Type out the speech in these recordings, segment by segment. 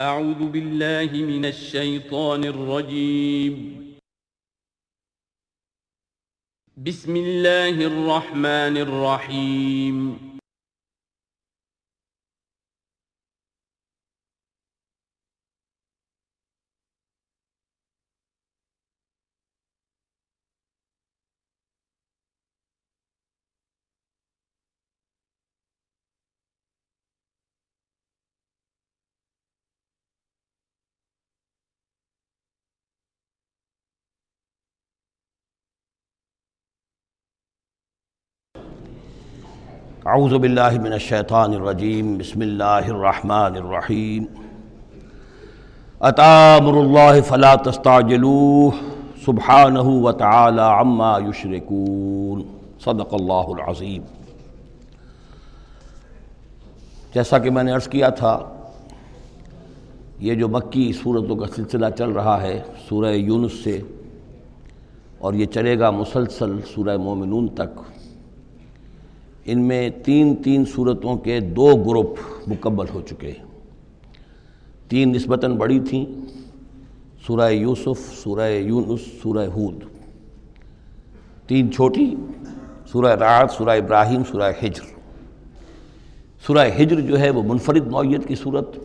اعوذ باللہ من الشیطان الرجیم بسم اللہ الرحمن الرحیم اعوذ باللہ من الشیطان الرجیم بسم اللہ الرحمن الرحیم اتی امر اللہ فلا تستعجلوہ سبحانہ وتعالی عما یشرکون صدق اللہ العظیم۔ جیسا کہ میں نے عرض کیا تھا، یہ جو مکی سورتوں کا سلسلہ چل رہا ہے سورہ یونس سے، اور یہ چلے گا مسلسل سورہ مومنون تک، ان میں تین سورتوں کے 2 گروپ مکمل ہو چکے ہیں۔ 3 نسبتاً بڑی تھیں، سورہ یوسف، سورہ یونس، سورہ ہود۔ 3 چھوٹی، سورہ رعد، سورہ ابراہیم، سورہ ہجر۔ سورہ ہجر جو ہے وہ منفرد نوعیت کی صورت،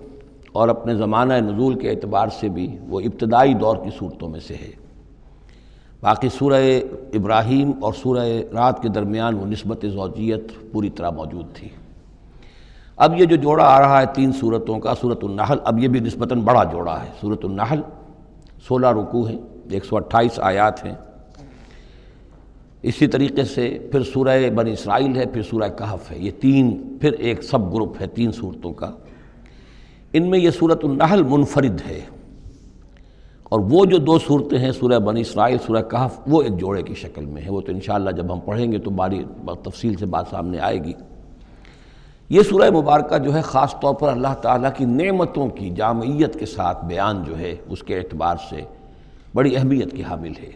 اور اپنے زمانہ نزول کے اعتبار سے بھی وہ ابتدائی دور کی صورتوں میں سے ہے۔ باقی سورہ ابراہیم اور سورہ رعد کے درمیان وہ نسبت زوجیت پوری طرح موجود تھی۔ اب یہ جو جوڑا آ رہا ہے 3 سورتوں کا، سورۃ النحل، اب یہ بھی نسبتاً بڑا جوڑا ہے۔ سورۃ النحل 16 رکوع ہیں، 128 آیات ہیں۔ اسی طریقے سے پھر سورہ بنی اسرائیل ہے، پھر سورہ کہف ہے۔ یہ 3 پھر ایک سب گروپ ہے 3 سورتوں کا۔ ان میں یہ سورۃ النحل منفرد ہے، اور وہ جو 2 صورتیں ہیں سورہ بنی اسرائیل، سورہ کہف، وہ ایک جوڑے کی شکل میں ہے۔ وہ تو انشاءاللہ جب ہم پڑھیں گے تو باری تفصیل سے بات سامنے آئے گی۔ یہ سورہ مبارکہ جو ہے خاص طور پر اللہ تعالیٰ کی نعمتوں کی جامعیت کے ساتھ بیان جو ہے اس کے اعتبار سے بڑی اہمیت کی حامل ہے۔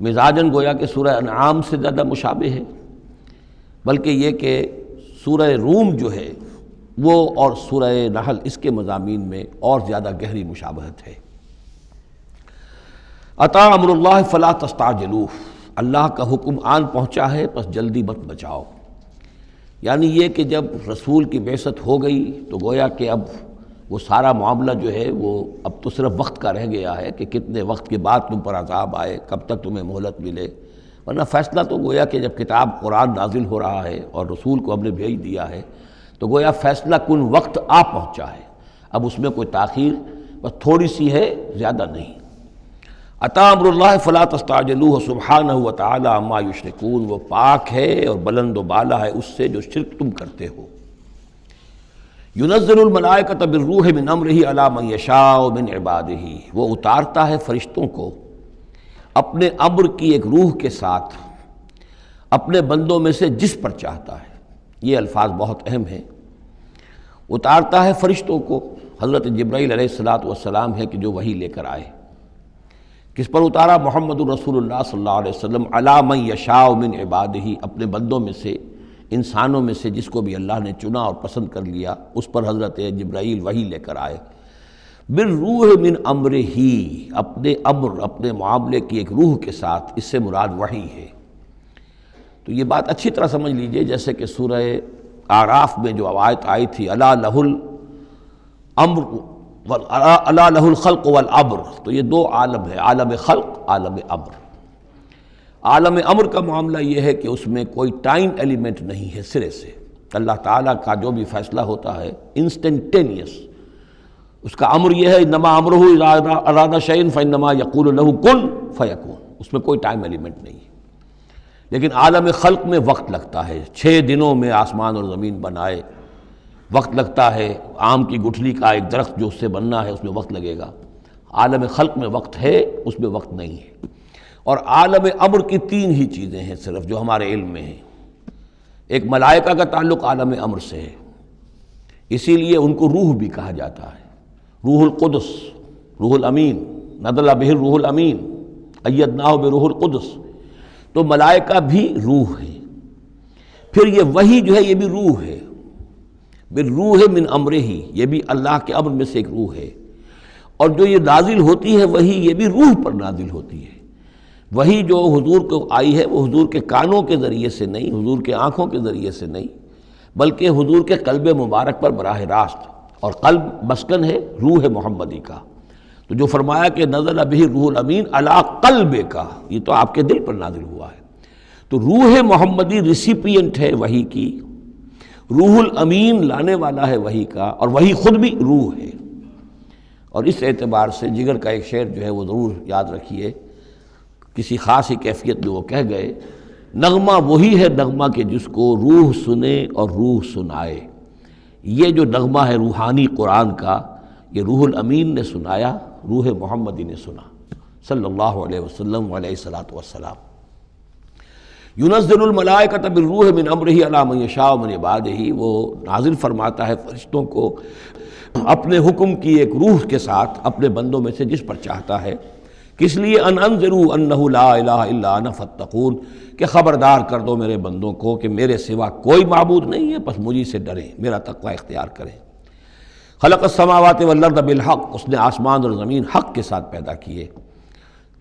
مزاجاً گویا کہ سورہ انعام سے زیادہ مشابہ ہے، بلکہ یہ کہ سورہ روم جو ہے وہ اور سورہ نحل اس کے مضامین میں اور زیادہ گہری مشابہت ہے۔ اتی امر اللہ فلا تستعجلوہ، اللہ کا حکم آن پہنچا ہے پس جلدی مت بچاؤ۔ یعنی یہ کہ جب رسول کی بعثت ہو گئی تو گویا کہ اب وہ سارا معاملہ جو ہے وہ اب تو صرف وقت کا رہ گیا ہے کہ کتنے وقت کے بعد تم پر عذاب آئے، کب تک تمہیں مہلت ملے، ورنہ فیصلہ تو گویا کہ جب کتاب قرآن نازل ہو رہا ہے اور رسول کو ہم نے بھیج دیا ہے تو گویا فیصلہ کن وقت آ پہنچا ہے۔ اب اس میں کوئی تاخیر بس تھوڑی سی ہے، زیادہ نہیں۔ اتی امر اللہ فلا تستعجلوہ سبحانہ وتعالی عما یشرکون، وہ پاک ہے اور بلند و بالا ہے اس سے جو شرک تم کرتے ہو۔ ینزل الملائکۃ بالروح من امرہ علی من یشاء من عبادہ، وہ اتارتا ہے فرشتوں کو اپنے امر کی ایک روح کے ساتھ اپنے بندوں میں سے جس پر چاہتا ہے۔ یہ الفاظ بہت اہم ہیں۔ اتارتا ہے فرشتوں کو، حضرت جبرائیل علیہ السلام ہے کہ جو وحی لے کر آئے۔ کس پر اتارا؟ محمد الرسول اللہ صلی اللہ علیہ وسلم، علی من یشاء من عبادہ، اپنے بندوں میں سے، انسانوں میں سے جس کو بھی اللہ نے چنا اور پسند کر لیا، اس پر حضرت جبرائیل وحی لے کر آئے۔ بالروح من امرہ، اپنے امر، اپنے معاملے کی ایک روح کے ساتھ، اس سے مراد وحی ہے۔ تو یہ بات اچھی طرح سمجھ لیجئے، جیسے کہ سورہ اعراف میں جو آیت آئی تھی، الا لہ الامر الا لہ الخلق والامر، تو یہ 2 عالم ہے، عالم خلق، عالم امر۔ عالم امر کا معاملہ یہ ہے کہ اس میں کوئی ٹائم ایلیمنٹ نہیں ہے سرے سے۔ اللہ تعالیٰ کا جو بھی فیصلہ ہوتا ہے انسٹنٹینیس، اس کا امر یہ ہے، انما امرہ اذا اراد شیئا فانما یقول لہ کن فیکون، اس میں کوئی ٹائم ایلیمنٹ نہیں ہے۔ لیکن عالم خلق میں وقت لگتا ہے، 6 دنوں میں آسمان اور زمین بنائے، وقت لگتا ہے۔ آم کی گٹھلی کا ایک درخت جو اس سے بننا ہے اس میں وقت لگے گا۔ عالم خلق میں وقت ہے، اس میں وقت نہیں ہے۔ اور عالم امر کی 3 ہی چیزیں ہیں صرف جو ہمارے علم میں ہیں۔ ایک ملائکہ کا تعلق عالم امر سے ہے، اسی لیے ان کو روح بھی کہا جاتا ہے، روح القدس، روح الامین، نزل بہ الروح الامین، ایدناہ بروح القدس۔ تو ملائکہ بھی روح ہے۔ پھر یہ وحی جو ہے یہ بھی روح ہے، بالروح من امرہ، یہ بھی اللہ کے امر میں سے ایک روح ہے، اور جو یہ نازل ہوتی ہے وہی یہ بھی روح پر نازل ہوتی ہے۔ وہی جو حضور کو آئی ہے وہ حضور کے کانوں کے ذریعے سے نہیں، حضور کے آنکھوں کے ذریعے سے نہیں، بلکہ حضور کے قلب مبارک پر براہ راست، اور قلب مسکن ہے روح محمدی کا۔ تو جو فرمایا کہ نزل بہ روح الامین علی قلبک، یہ تو آپ کے دل پر نازل ہوا ہے۔ تو روح محمدی ریسیپینٹ ہے وحی کی، روح الامین لانے والا ہے وحی کا، اور وہی خود بھی روح ہے۔ اور اس اعتبار سے جگر کا ایک شعر جو ہے وہ ضرور یاد رکھیے، کسی خاص ہی کیفیت میں وہ کہہ گئے، نغمہ وہی ہے نغمہ کہ جس کو روح سنے اور روح سنائے۔ یہ جو نغمہ ہے روحانی قرآن کا، یہ روح الامین نے سنایا، روح محمدی نے سنا صلی اللہ علیہ وسلم علیہ الصلاۃ والسلام۔ ينزل الملائکۃ بالروح من امرہ علی من یشاء من عبادہ، وہ نازل فرماتا ہے فرشتوں کو اپنے حکم کی ایک روح کے ساتھ اپنے بندوں میں سے جس پر چاہتا ہے۔ کس لیے؟ ان انذروا انہ لا الہ الا انا فاتقون، کہ خبردار کر دو میرے بندوں کو کہ میرے سوا کوئی معبود نہیں ہے، بس مجھی سے ڈریں، میرا تقوی اختیار کریں۔ خلق السماوات والارض بالحق، اس نے آسمان اور زمین حق کے ساتھ پیدا کیے۔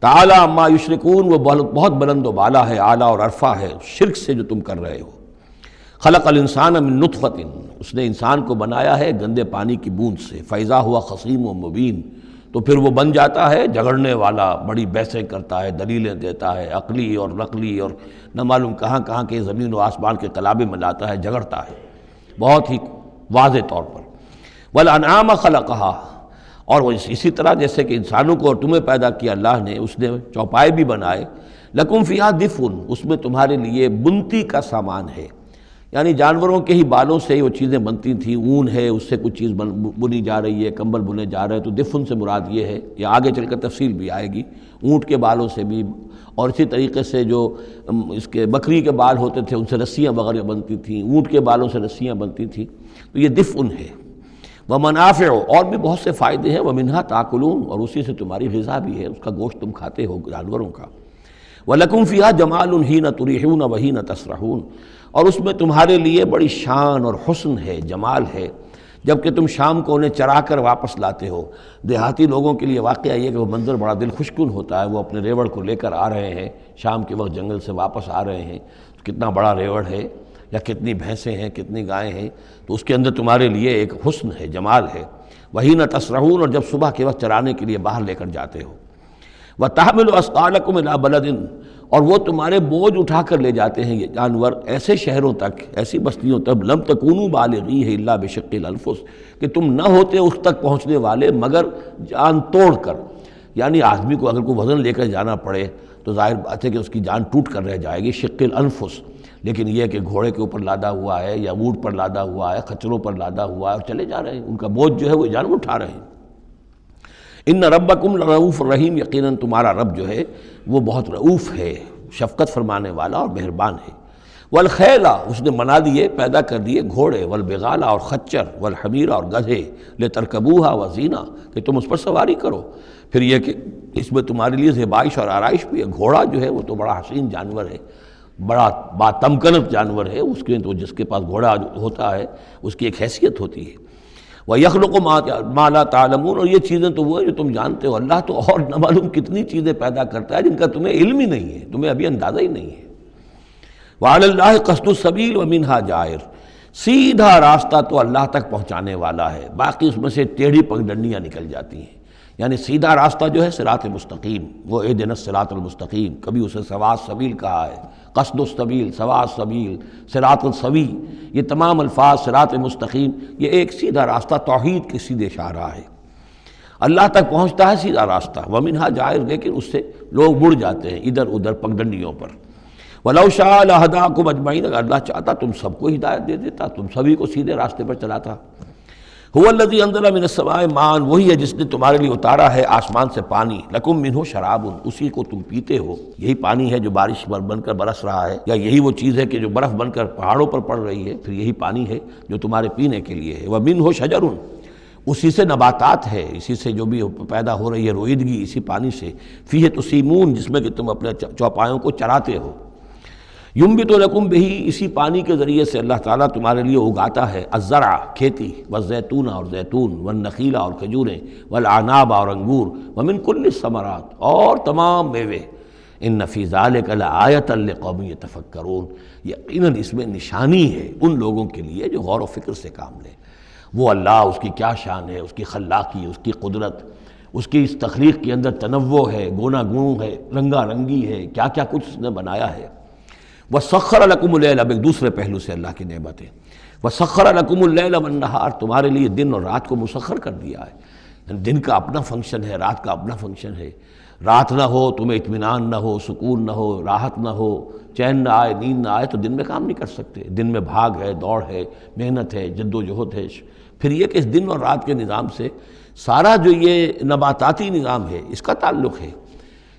تعالی عما یشرکون، وہ بہت بلند و بالا ہے، اعلیٰ اور عرفہ ہے شرک سے جو تم کر رہے ہو۔ خلق الانسان من نطفۃ، اس نے انسان کو بنایا ہے گندے پانی کی بوند سے، فاذا ہوا خصیم و مبین، تو پھر وہ بن جاتا ہے جھگڑنے والا، بڑی بحثیں کرتا ہے، دلیلیں دیتا ہے، عقلی اور نقلی اور نہ معلوم کہاں کہاں کے زمین و آسمان کے کلابے میں لاتا ہے، جھگڑتا ہے بہت ہی واضح طور پر۔ والانعام خلقہا، اور وہ اسی طرح جیسے کہ انسانوں کو اور تمہیں پیدا کیا اللہ نے، اس نے چوپائے بھی بنائے، لکم فیہا دفء، اس میں تمہارے لیے بنتی کا سامان ہے، یعنی جانوروں کے ہی بالوں سے ہی وہ چیزیں بنتی تھیں، اون ہے اس سے کچھ چیز بنی جا رہی ہے، کمبل بنے جا رہے ہیں، تو دفن سے مراد یہ ہے، یہ آگے چل کر تفصیل بھی آئے گی، اونٹ کے بالوں سے بھی، اور اسی طریقے سے جو اس کے بکری کے بال ہوتے تھے ان سے رسیاں وغیرہ بنتی تھیں، اونٹ کے بالوں سے رسیاں بنتی تھیں، تو یہ دفن ہے۔ ومنافع، اور بھی بہت سے فائدے ہیں، ومنہا تاکلون، اور اسی سے تمہاری غذا بھی ہے، اس کا گوشت تم کھاتے ہو جانوروں کا۔ وَلَكُمْ فِيهَا جَمَالٌ حِينَ تُرِيحُونَ وَحِينَ تَسْرَحُونَ، اور اس میں تمہارے لیے بڑی شان اور حسن ہے، جمال ہے، جب کہ تم شام کو انہیں چرا کر واپس لاتے ہو۔ دیہاتی لوگوں کے لیے واقعہ یہ کہ وہ منظر بڑا دل خوشکن ہوتا ہے، وہ اپنے ریوڑ کو لے کر آ رہے ہیں، شام کے وقت جنگل سے واپس آ رہے ہیں، کتنا بڑا ریوڑ ہے یا کتنی بھینسیں ہیں، کتنی گائیں ہیں، تو اس کے اندر تمہارے لیے ایک حسن ہے، جمال ہے۔ وَحِينَ تَسْرَحُونَ، اور جب صبح کے وقت چرانے کے لیے باہر لے کر جاتے ہو۔ وَتَحْمِلُ أَثْقَالَكُمْ إِلَىٰ بَلَدٍ، اور وہ تمہارے بوجھ اٹھا کر لے جاتے ہیں یہ جانور ایسے شہروں تک، ایسی بستیوں تک، لَمْ تَكُونُوا بَالِغِيهِ إِلَّا بِشِقِّ الْأَنفُسِ، کہ تم نہ ہوتے اس تک پہنچنے والے مگر جان توڑ کر، یعنی آدمی کو اگر کوئی وزن لے کر جانا پڑے تو ظاہر بات ہے کہ اس کی جان ٹوٹ کر رہ جائے گی، شق الانفس، لیکن یہ کہ گھوڑے کے اوپر لادا ہوا ہے یا اونٹ پر لادا ہوا ہے، خچروں پر لادا ہوا ہے اور چلے جا رہے ہیں، ان کا بوجھ جو ہے وہ جانور اٹھا رہے ہیں۔ ان ربکم لرؤوف الرحیم، یقیناً تمہارا رب جو ہے وہ بہت رؤوف ہے، شفقت فرمانے والا اور مہربان ہے۔ والخیل، اس نے بنا دیے، پیدا کر دیے گھوڑے، والبغال، اور خچر، والحمیر، اور گدھے، لترکبوها وزینہ، کہ تم اس پر سواری کرو۔ پھر یہ کہ اس میں تمہارے لیے زیبائش اور آرائش بھی ہے۔ گھوڑا جو ہے وہ تو بڑا حسین جانور ہے، بڑا باتمکنت جانور ہے، اس کے تو جس کے پاس گھوڑا ہوتا ہے اس کی ایک حیثیت ہوتی ہے۔ وَيَخْلُقُ مَا لَا تَعْلَمُونَ، اور یہ چیزیں تو وہ ہے جو تم جانتے ہو، اللہ تو اور نہ معلوم کتنی چیزیں پیدا کرتا ہے جن کا تمہیں علم ہی نہیں ہے، تمہیں ابھی اندازہ ہی نہیں ہے۔ وَعَلَى اللَّهِ قَصْدُ السَّبِيلِ وَمِنْهَا جَائِرٌ، سیدھا راستہ تو اللہ تک پہنچانے والا ہے، باقی اس میں سے ٹیڑھی پگڈنڈیاں نکل جاتی ہیں، یعنی سیدھا راستہ جو ہے صراط مستقیم، وہ اہدنا الصراط المستقیم، کبھی اسے سواء السبیل کہا ہے، قصد السبیل، سواء السبیل، صراط السوی، یہ تمام الفاظ صراط مستقیم، یہ ایک سیدھا راستہ توحید کے سیدھے شاہراہ ہے، اللہ تک پہنچتا ہے سیدھا راستہ۔ وَمِنْهَا جَائِرٌ، لیکن اس سے لوگ مڑ جاتے ہیں ادھر ادھر پگڈنڈیوں پر۔ وَلَوْ شَاءَ لَهَدَاكُمْ أَجْمَعِينَ، اگر اللہ چاہتا تم سب کو ہدایت دے دیتا، تم سبھی کو سیدھے راستے پر چلاتا۔ هُوَ الَّذِي أَنزَلَ مِنَ السَّمَاءِ مَاءً، وہی ہے جس نے تمہارے لیے اتارا ہے آسمان سے پانی، لَكُم مِّنْهُ شَرَابٌ، اسی کو تم پیتے ہو، یہی پانی ہے جو بارش بن کر برس رہا ہے، یا یہی وہ چیز ہے کہ جو برف بن کر پہاڑوں پر پڑ رہی ہے، پھر یہی پانی ہے جو تمہارے پینے کے لیے ہے۔ وَمِنْهُ شَجَرٌ، اسی سے نباتات ہے، اسی سے جو بھی پیدا ہو رہی ہے روئیدگی اسی پانی سے۔ فِيهِ تُسِيمُونَ، جس میں کہ تم اپنے چوپایوں کو چراتے ہو۔ یمبت لکم بہی، اسی پانی کے ذریعے سے اللہ تعالیٰ تمہارے لیے اگاتا ہے الزرع کھیتی، والزیتون اور زیتون، والنخیل اور کھجوریں، والاعناب اور انگور، ومن کل الثمرات اور تمام میوے، ان فی ذلک لآیۃ لقوم یتفکرون، یقیناً اس میں نشانی ہے ان لوگوں کے لیے جو غور و فکر سے کام لیں۔ وہ اللہ، اس کی کیا شان ہے، اس کی خلاقی، اس کی قدرت، اس کی اس تخلیق کے اندر تنوع ہے، گونا گون ہے، رنگا رنگی ہے، کیا کیا کچھ اس نے بنایا ہے۔ وَسَخَّرَ لَكُمُ اللَّيْلَ، اب ایک دوسرے پہلو سے اللہ کی نعمتیں، وَسَخَّرَ لَكُمُ اللَّيْلَ وَالنَّهَارَ، تمہارے لیے دن اور رات کو مسخر کر دیا ہے۔ دن کا اپنا فنکشن ہے، رات کا اپنا فنکشن ہے۔ رات نہ ہو تمہیں اطمینان نہ ہو، سکون نہ ہو، راحت نہ ہو، چین نہ آئے، نیند نہ آئے، تو دن میں کام نہیں کر سکتے۔ دن میں بھاگ ہے، دوڑ ہے، محنت ہے، جد و جہد ہے۔ پھر یہ کہ اس دن اور رات کے نظام سے سارا جو یہ نباتاتی نظام ہے اس کا تعلق ہے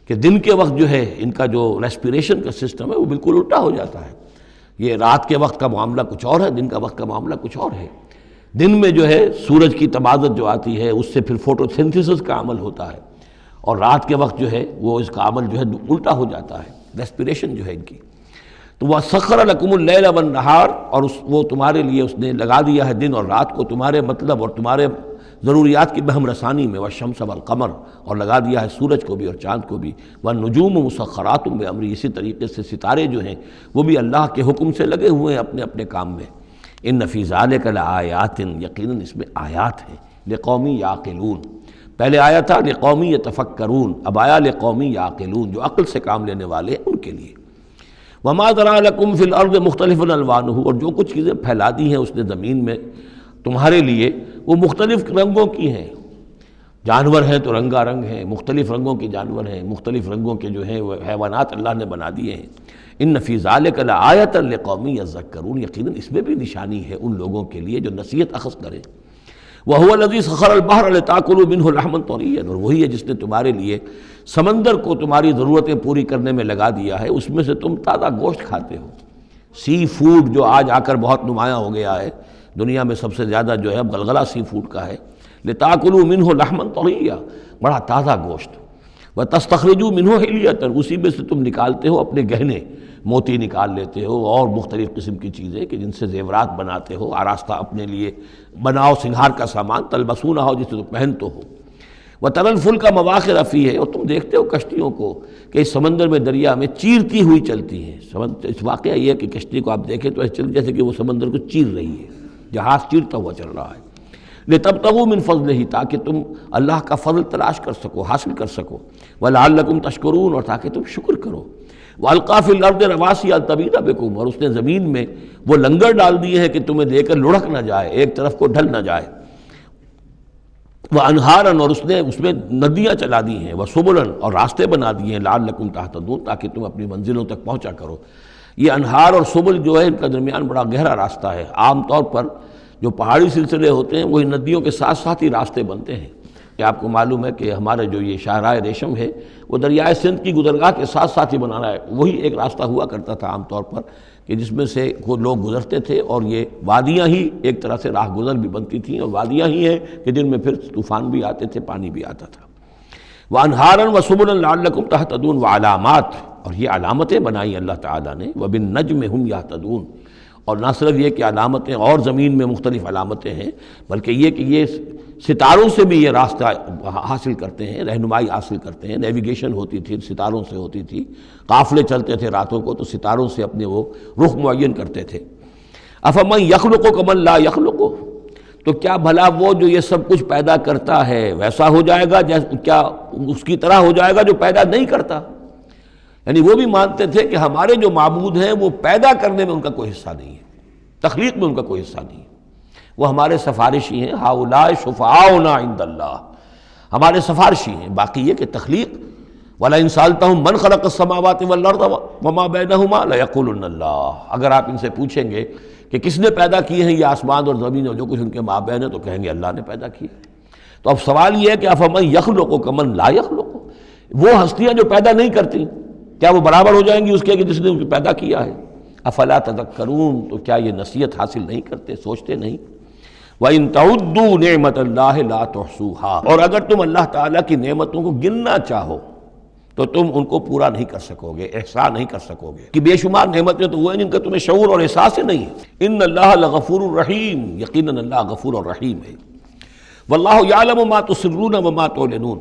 کہ دن کے وقت جو ہے ان کا جو ریسپیریشن کا سسٹم ہے وہ بالکل الٹا ہو جاتا ہے۔ یہ رات کے وقت کا معاملہ کچھ اور ہے، دن کا وقت کا معاملہ کچھ اور ہے۔ دن میں جو ہے سورج کی تبادت جو آتی ہے اس سے پھر فوٹو سنتھسس کا عمل ہوتا ہے، اور رات کے وقت جو ہے وہ اس کا عمل جو ہے الٹا ہو جاتا ہے، ریسپیریشن جو ہے ان کی۔ تو وَسَخَّرَ لَكُمُ اللَّيْلَ وَالنَّهَارَ، اور وہ تمہارے لیے اس نے لگا دیا ہے دن اور رات کو تمہارے مطلب اور تمہارے ضروریات کی بہم رسانی میں، وَالشَّمْسَ وَالْقَمَرَ، اور لگا دیا ہے سورج کو بھی اور چاند کو بھی، وَالنُّجُومُ مُسَخَّرَاتٌ بِأَمْرِهِ، اسی طریقے سے ستارے جو ہیں وہ بھی اللہ کے حکم سے لگے ہوئے ہیں اپنے اپنے کام میں۔ ان فی ذلک لآیات، یقیناً اس میں آیات ہیں، لقوم یعقلون۔ پہلے آیا تھا لقوم یتفکرون، اب آیا لقوم یعقلون، جو عقل سے کام لینے والے ہیں ان کے لیے۔ وما ذرا لکم فی الارض مختلف الوانہ، اور جو کچھ چیزیں پھیلا دی ہیں اس نے زمین میں تمہارے لیے وہ مختلف رنگوں کی ہیں۔ جانور ہیں تو رنگا رنگ ہیں، مختلف رنگوں کے جانور ہیں، مختلف رنگوں کے جو ہیں وہ حیوانات اللہ نے بنا دیے ہیں۔ ان فی ذلک لآیۃ لقوم یذکرون، یقیناً اس میں بھی نشانی ہے ان لوگوں کے لیے جو نصیحت اخذ کریں۔ وَهُوَ الَّذِي سَخَّرَ الْبَحْرَ لِتَأْكُلُوا مِنْهُ لَحْمًا طَرِيًّا، اور وہی ہے جس نے تمہارے لیے سمندر کو تمہاری ضرورتیں پوری کرنے میں لگا دیا ہے، اس میں سے تم تازہ گوشت کھاتے ہو۔ سی فوڈ جو آج آ کر بہت نمایاں ہو گیا ہے دنیا میں، سب سے زیادہ جو ہے اب غلغلہ سی فوڈ کا ہے۔ لِتَأْكُلُوا مِنْهُ لَحْمًا طَرِيًّا، بڑا تازہ گوشت۔ وَتَسْتَخْرِجُوا مِنْهُ حِلْيَةً، اسی میں سے تم نکالتے ہو اپنے گہنے، موتی نکال لیتے ہو اور مختلف قسم کی چیزیں کہ جن سے زیورات بناتے ہو، آراستہ اپنے لیے بناؤ، سنگھار کا سامان، تلبسونہ ہو جسے تو پہن تو ہو۔ وَتَرَى الْفُلْكَ مَوَاخِرَ فِيهِ، اور تم دیکھتے ہو کشتیوں کو کہ اس سمندر میں، دریا میں چیرتی ہوئی چلتی ہیں۔ اس واقعہ یہ ہے کہ کشتی کو آپ دیکھیں تو ایسے چل جیسے کہ وہ سمندر کو چیر رہی ہے، جہاز چیرتا ہوا چل رہا ہے۔ لِتَبْتَغُوا مِنْ فَضْلِهِ، تاکہ تم اللہ کا فضل تلاش کر سکو، حاصل کر سکو۔ وَلَعَلَّكُمْ تَشْكُرُونَ، اور تاکہ تم شکر کرو۔ وَأَلْقَىٰ فِي الْأَرْضِ رَوَاسِيَ أَن تَمِيدَ بِكُمْ، اور اس نے زمین میں وہ لنگر ڈال دیے ہیں کہ تمہیں دے کر لڑک نہ جائے، ایک طرف کو ڈھل نہ جائے۔ وَأَنْهَارًا، اور اس نے اس میں ندیاں چلا دی ہیں۔ وَسُبُلًا، اور راستے بنا دیے ہیں، لَعَلَّكُمْ تَهْتَدُونَ، تاکہ تم اپنی منزلوں تک پہنچا کرو۔ یہ انہار اور سبل جو ہے ان کا درمیان بڑا گہرا راستہ ہے۔ عام طور پر جو پہاڑی سلسلے ہوتے ہیں وہی ندیوں کے ساتھ ساتھ ہی راستے بنتے ہیں۔ کہ آپ کو معلوم ہے کہ ہمارے جو یہ شاہراہ ریشم ہے وہ دریائے سندھ کی گزرگاہ کے ساتھ ساتھ ہی بنانا ہے، وہی ایک راستہ ہوا کرتا تھا عام طور پر کہ جس میں سے وہ لوگ گزرتے تھے، اور یہ وادیاں ہی ایک طرح سے راہ گزر بھی بنتی تھیں، اور وادیاں ہی ہیں کہ جن میں پھر طوفان بھی آتے تھے، پانی بھی آتا تھا۔ وَأَنْهَارًا وَسُبُلًا لَعَلَّكُمْ تَهْتَدُونَ، وَعَلَامَاتٍ، اور یہ علامتیں بنائی اللہ تعالیٰ نے، وَبِالنَّجْمِ هُمْ يَهْتَدُونَ، اور نہ صرف یہ کہ علامتیں اور زمین میں مختلف علامتیں ہیں، بلکہ یہ کہ یہ ستاروں سے بھی یہ راستہ حاصل کرتے ہیں، رہنمائی حاصل کرتے ہیں۔ نیویگیشن ہوتی تھی، ستاروں سے ہوتی تھی، قافلے چلتے تھے راتوں کو تو ستاروں سے اپنے وہ رخ معین کرتے تھے۔ أَفَمَن يَخْلُقُ كَمَن لَّا يَخْلُقُ، تو کیا بھلا وہ جو یہ سب کچھ پیدا کرتا ہے ویسا ہو جائے گا، کیا اس کی طرح ہو جائے گا جو پیدا نہیں کرتا؟ یعنی وہ بھی مانتے تھے کہ ہمارے جو معبود ہیں وہ پیدا کرنے میں ان کا کوئی حصہ نہیں ہے، تخلیق میں ان کا کوئی حصہ نہیں ہے، وہ ہمارے سفارشی ہیں۔ ہؤلاء شفعاؤنا عند اللہ، ہمارے سفارشی ہیں۔ باقی یہ کہ تخلیق، وَلَئِن سَأَلْتَهُم مَّنْ خَلَقَ السَّمَاوَاتِ وَالْأَرْضَ وَمَا بَيْنَهُمَا لَيَقُولُنَّ اللَّهُ، اگر آپ ان سے پوچھیں گے کہ کس نے پیدا کیے ہیں یہ آسمان اور زمین اور جو کچھ ان کے مابین ہے، تو کہیں گے اللہ نے پیدا کیے۔ تو اب سوال یہ ہے کہ أَفَمَن يَخْلُقُ كَمَن لَّا يَخْلُقُ، وہ ہستیاں جو پیدا نہیں کرتی کیا وہ برابر ہو جائیں گی اس کے کہ جس نے ان کو پیدا کیا ہے؟ افلا تذکرون، تو کیا یہ نصیحت حاصل نہیں کرتے، سوچتے نہیں؟ وَإِن تَعُدُّوا نِعْمَةَ اللَّهِ لَا تُحْصُوهَا، اور اگر تم اللہ تعالیٰ کی نعمتوں کو گننا چاہو تو تم ان کو پورا نہیں کر سکو گے، احسان نہیں کر سکو گے کہ بے شمار نعمتیں تو وہ ہیں جن کا تمہیں شعور اور احساس ہی نہیں ہے۔ ان اللہ لغفور الرحیم، یقیناً اللہ غفور اور رحیم ہے۔ واللہ یعلم ما تسرون وما تعلنون،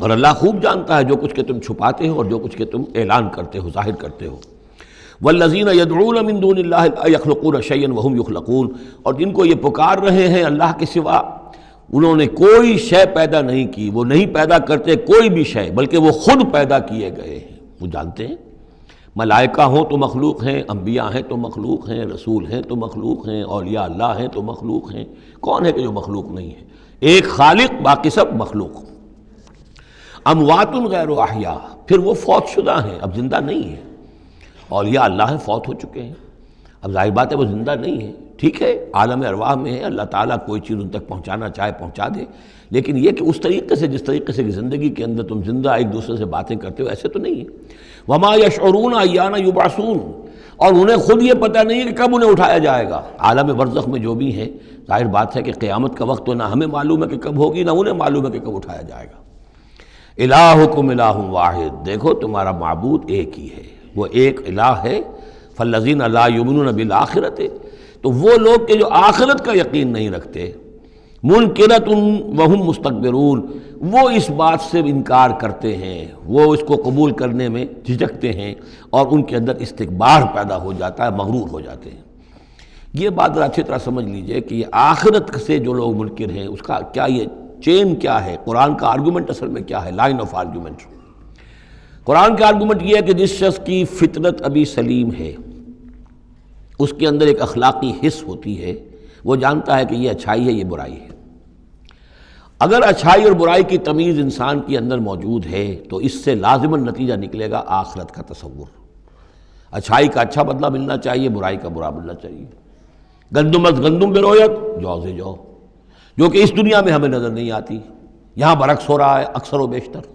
اور اللہ خوب جانتا ہے جو کچھ کہ تم چھپاتے ہو اور جو کچھ کہ تم اعلان کرتے ہو، ظاہر کرتے ہو۔ والذین یدعون من دون اللہ لا یخلقون شیئا وهم یخلقون، اور جن کو یہ پکار رہے ہیں اللہ کے سوا، انہوں نے کوئی شے پیدا نہیں کی، وہ نہیں پیدا کرتے کوئی بھی شے، بلکہ وہ خود پیدا کیے گئے ہیں۔ وہ جانتے ہیں ملائکہ ہوں تو مخلوق ہیں، انبیاء ہیں تو مخلوق ہیں، رسول ہیں تو مخلوق ہیں، اولیاء اللہ ہیں تو مخلوق ہیں۔ کون ہے کہ جو مخلوق نہیں ہے؟ ایک خالق، باقی سب مخلوق۔ اموات غیر احیاء، پھر وہ فوت شدہ ہیں، اب زندہ نہیں ہیں۔ اولیاء اللہ ہیں، فوت ہو چکے ہیں، اب ظاہر بات ہے وہ زندہ نہیں ہے۔ ٹھیک ہے عالم ارواح میں ہے، اللہ تعالیٰ کوئی چیز ان تک پہنچانا چاہے پہنچا دے، لیکن یہ کہ اس طریقے سے جس طریقے سے زندگی کے اندر تم زندہ ایک دوسرے سے باتیں کرتے ہو، ایسے تو نہیں ہے۔ وما یشعرون ایان یبعثون، اور انہیں خود یہ پتہ نہیں ہے کہ کب انہیں اٹھایا جائے گا۔ عالم برزخ میں جو بھی ہیں، ظاہر بات ہے کہ قیامت کا وقت تو نہ ہمیں معلوم ہے کہ کب ہوگی، نہ انہیں معلوم ہے کہ کب اٹھایا جائے گا۔ الہکم الہ واحد، دیکھو تمہارا معبود ایک ہی ہے، وہ ایک الہ ہے۔ فالذین لا یؤمنون بالآخرۃ، تو وہ لوگ کہ جو آخرت کا یقین نہیں رکھتے، منکرۃ وہم مستکبرون، وہ اس بات سے انکار کرتے ہیں، وہ اس کو قبول کرنے میں جھجکتے ہیں اور ان کے اندر استکبار پیدا ہو جاتا ہے، مغرور ہو جاتے ہیں۔ یہ بات ذرا اچھی طرح سمجھ لیجئے کہ یہ آخرت سے جو لوگ منکر ہیں، اس کا کیا یہ چین کیا ہے، قرآن کا آرگومنٹ اصل میں کیا ہے، لائن آف آرگومنٹ۔ قرآن کا آرگومنٹ یہ ہے کہ جس شخص کی فطرت ابھی سلیم ہے، اس کے اندر ایک اخلاقی حس ہوتی ہے، وہ جانتا ہے کہ یہ اچھائی ہے، یہ برائی ہے۔ اگر اچھائی اور برائی کی تمیز انسان کے اندر موجود ہے تو اس سے لازماً نتیجہ نکلے گا آخرت کا تصور۔ اچھائی کا اچھا بدلہ ملنا چاہیے، برائی کا برا ملنا چاہیے۔ گندم از گندم برویت، جو سے جو، جو کہ اس دنیا میں ہمیں نظر نہیں آتی، یہاں برعکس ہو رہا ہے اکثر و بیشتر۔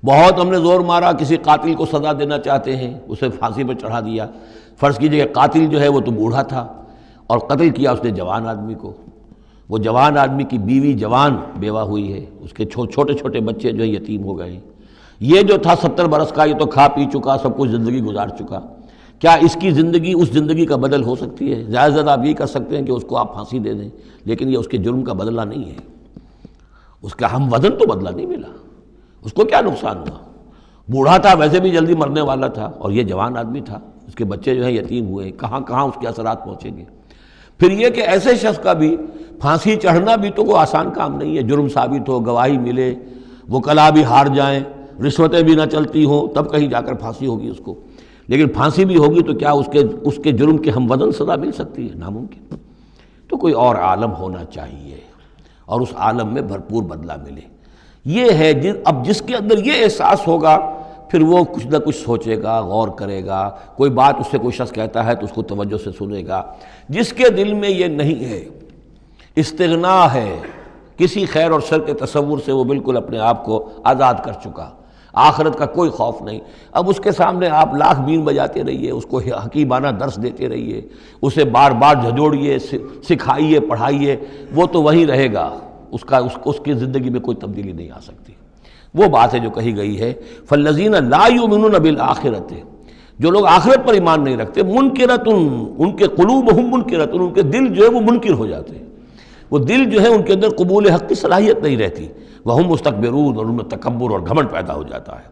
بہت ہم نے زور مارا، کسی قاتل کو سزا دینا چاہتے ہیں، اسے پھانسی پر چڑھا دیا۔ فرض کیجئے کہ قاتل جو ہے وہ تو بوڑھا تھا اور قتل کیا اس نے جوان آدمی کو، وہ جوان آدمی کی بیوی جوان بیوہ ہوئی ہے، اس کے چھوٹے چھوٹے بچے جو ہیں یتیم ہو گئے ہیں۔ یہ جو تھا 70 برس کا، یہ تو کھا پی چکا، سب کچھ زندگی گزار چکا، کیا اس کی زندگی اس زندگی کا بدل ہو سکتی ہے؟ زیادہ سے زیادہ آپ یہ کر سکتے ہیں کہ اس کو آپ پھانسی دے دیں، لیکن یہ اس کے جرم کا بدلہ نہیں ہے، اس کا ہم وزن تو بدلہ نہیں ملا، اس کو کیا نقصان ہوا؟ بوڑھا تھا، ویسے بھی جلدی مرنے والا تھا، اور یہ جوان آدمی تھا، اس کے بچے جو ہیں یتیم ہوئے، کہاں کہاں اس کے اثرات پہنچیں گے۔ پھر یہ کہ ایسے شخص کا بھی پھانسی چڑھنا بھی تو کوئی آسان کام نہیں ہے، جرم ثابت ہو، گواہی ملے، وکلاء بھی ہار جائیں، رشوتیں بھی نہ چلتی ہوں، تب کہیں جا کر پھانسی ہوگی اس کو۔ لیکن پھانسی بھی ہوگی تو کیا اس کے جرم کے ہم وزن سزا مل سکتی ہے؟ ناممکن۔ تو کوئی اور عالم ہونا چاہیے اور اس عالم میں بھرپور بدلہ ملے۔ یہ ہے اب جس کے اندر یہ احساس ہوگا، پھر وہ کچھ نہ کچھ سوچے گا، غور کرے گا، کوئی بات اس سے کوئی شخص کہتا ہے تو اس کو توجہ سے سنے گا۔ جس کے دل میں یہ نہیں ہے، استغنا ہے، کسی خیر اور شر کے تصور سے وہ بالکل اپنے آپ کو آزاد کر چکا، آخرت کا کوئی خوف نہیں، اب اس کے سامنے آپ لاکھ بین بجاتے رہیے، اس کو حکیمانہ درس دیتے رہیے، اسے بار بار جھجوڑیے، سکھائیے، پڑھائیے، وہ تو وہیں رہے گا، اس کی زندگی میں کوئی تبدیلی نہیں آ سکتی۔ وہ بات ہے جو کہی گئی ہے فالذین لا یؤمنون بالآخرۃ، جو لوگ آخرت پر ایمان نہیں رکھتے، منکرۃ، ان کے قلوبہم منکرۃ، ان کے دل جو ہے وہ منکر ہو جاتے ہیں، وہ دل جو ہے ان کے اندر قبول حق کی صلاحیت نہیں رہتی، وہم مستکبرون، اور ان میں تکبر اور گھمنڈ پیدا ہو جاتا ہے۔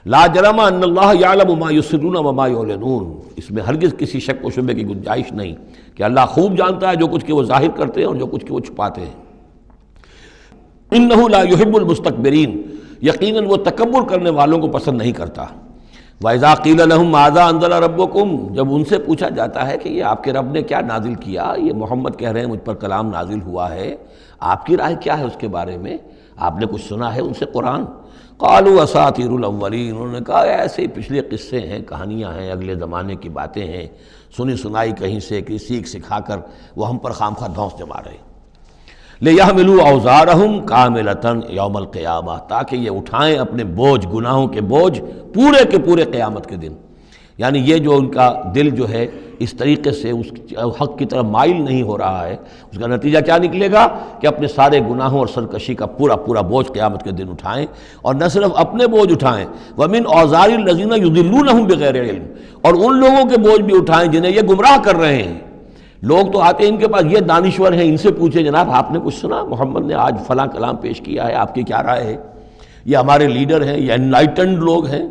لا جرم ان اللہ یعلم ما یسرون وما یعلنون، اس میں ہرگز کسی شک و شبہ کی گنجائش نہیں کہ اللہ خوب جانتا ہے جو کچھ کہ وہ ظاہر کرتے ہیں اور جو کچھ کہ وہ چھپاتے ہیں۔ انہ لا یحب المستکبرین، یقیناً وہ تکبر کرنے والوں کو پسند نہیں کرتا۔ وَإِذَا قِيلَ لَهُمْ مَاذَا أَنزَلَ رَبُّكُمْ، جب ان سے پوچھا جاتا ہے کہ یہ آپ کے رب نے کیا نازل کیا، یہ محمد کہہ رہے ہیں مجھ پر کلام نازل ہوا ہے، آپ کی رائے کیا ہے اس کے بارے میں، آپ نے کچھ سنا ہے ان سے قرآن؟ قَالُوا أَسَاطِيرُ الْأَوَّلِينَ، انہوں نے کہا ایسے ہی پچھلے قصے ہیں، کہانیاں ہیں، اگلے زمانے کی باتیں ہیں، سنی سنائی کہیں سے، کہ سیکھ سکھا کر وہ ہم پر خامخواہ دھونس جما رہے ہیں۔ لِيَحْمِلُوا أَوْزَارَهُمْ كَامِلَةً يَوْمَ الْقِيَامَةِ، تاکہ یہ اٹھائیں اپنے بوجھ، گناہوں کے بوجھ پورے کے پورے قیامت کے دن۔ یعنی یہ جو ان کا دل جو ہے اس طریقے سے اس حق کی طرف مائل نہیں ہو رہا ہے، اس کا نتیجہ کیا نکلے گا کہ اپنے سارے گناہوں اور سرکشی کا پورا پورا بوجھ قیامت کے دن اٹھائیں، اور نہ صرف اپنے بوجھ اٹھائیں، وَمِنْ أَوْزَارِ الَّذِينَ يُضِلُّونَهُمْ بِغَيْرِ عِلْمٍ، اور ان لوگوں کے بوجھ بھی اٹھائیں جنہیں یہ گمراہ کر رہے ہیں۔ لوگ تو آتے ہیں ان کے پاس، یہ دانشور ہیں، ان سے پوچھیں جناب آپ نے کچھ سنا، محمد نے آج فلاں کلام پیش کیا ہے، آپ کی کیا رائے ہے؟ یہ ہمارے لیڈر ہیں، یہ انلائٹنڈ لوگ ہیں،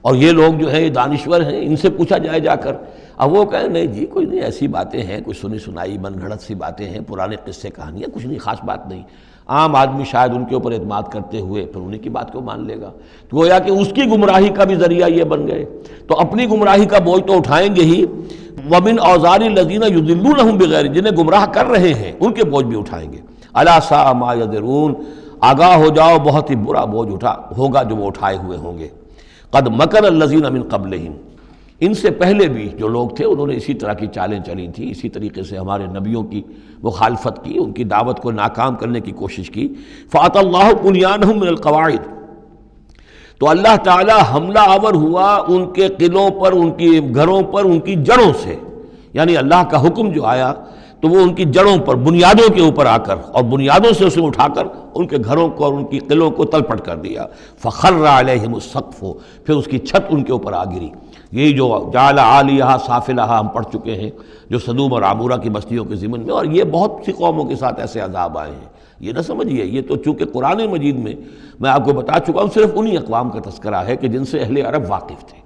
اور یہ لوگ جو ہیں یہ دانشور ہیں، ان سے پوچھا جائے جا کر۔ اب وہ کہیں نہیں جی کوئی نہیں، ایسی باتیں ہیں، کچھ سنی سنائی من گھڑت سی باتیں ہیں، پرانے قصے کہانیاں، کچھ نہیں، خاص بات نہیں۔ عام آدمی شاید ان کے اوپر اعتماد کرتے ہوئے پھر انہیں کی بات کو مان لے گا، تو گویا کہ اس کی گمراہی کا بھی ذریعہ یہ بن گئے، تو اپنی گمراہی کا بوجھ تو اٹھائیں گے ہی، وَمِنْ أَوْزَارِ الَّذِينَ يُضِلُّونَهُمْ بِغَيْرِ، جنہیں گمراہ کر رہے ہیں ان کے بوجھ بھی اٹھائیں گے۔ أَلَا سَاءَ مَا يَذِرُونَ، آگاہ ہو جاؤ بہت ہی برا بوجھ ہوگا جو وہ اٹھائے ہوئے ہوں گے۔ قَدْ مَكَرَ الَّذِينَ مِنْ قَبْلِهِمْ، ان سے پہلے بھی جو لوگ تھے انہوں نے اسی طرح کی چالیں چلی تھیں، اسی طریقے سے ہمارے نبیوں کی مخالفت کی، ان کی دعوت کو ناکام کرنے کی کوشش کی۔ فَأَتَى اللَّهُ بُنْيَانَهُم مِّنَ الْقَوَاعِدِ، تو اللہ تعالی حملہ آور ہوا ان کے قلعوں پر، ان کی گھروں پر، ان کی جڑوں سے، یعنی اللہ کا حکم جو آیا تو وہ ان کی جڑوں پر، بنیادوں کے اوپر آ کر، اور بنیادوں سے اسے اٹھا کر ان کے گھروں کو اور ان کی قلعوں کو تلپٹ کر دیا۔ فَخَرَّ عَلَيْهِمُ السَّقْفُ، پھر اس کی چھت ان کے اوپر آ گری۔ یہی جو جعل عالیہا سافلہا ہم پڑھ چکے ہیں، جو سدوم اور عمورہ کی بستیوں کے ضمن میں، اور یہ بہت سی قوموں کے ساتھ ایسے عذاب آئے ہیں، یہ نہ سمجھیے، یہ تو چونکہ قرآن مجید میں میں آپ کو بتا چکا ہوں صرف انہی اقوام کا تذکرہ ہے کہ جن سے اہل عرب واقف تھے،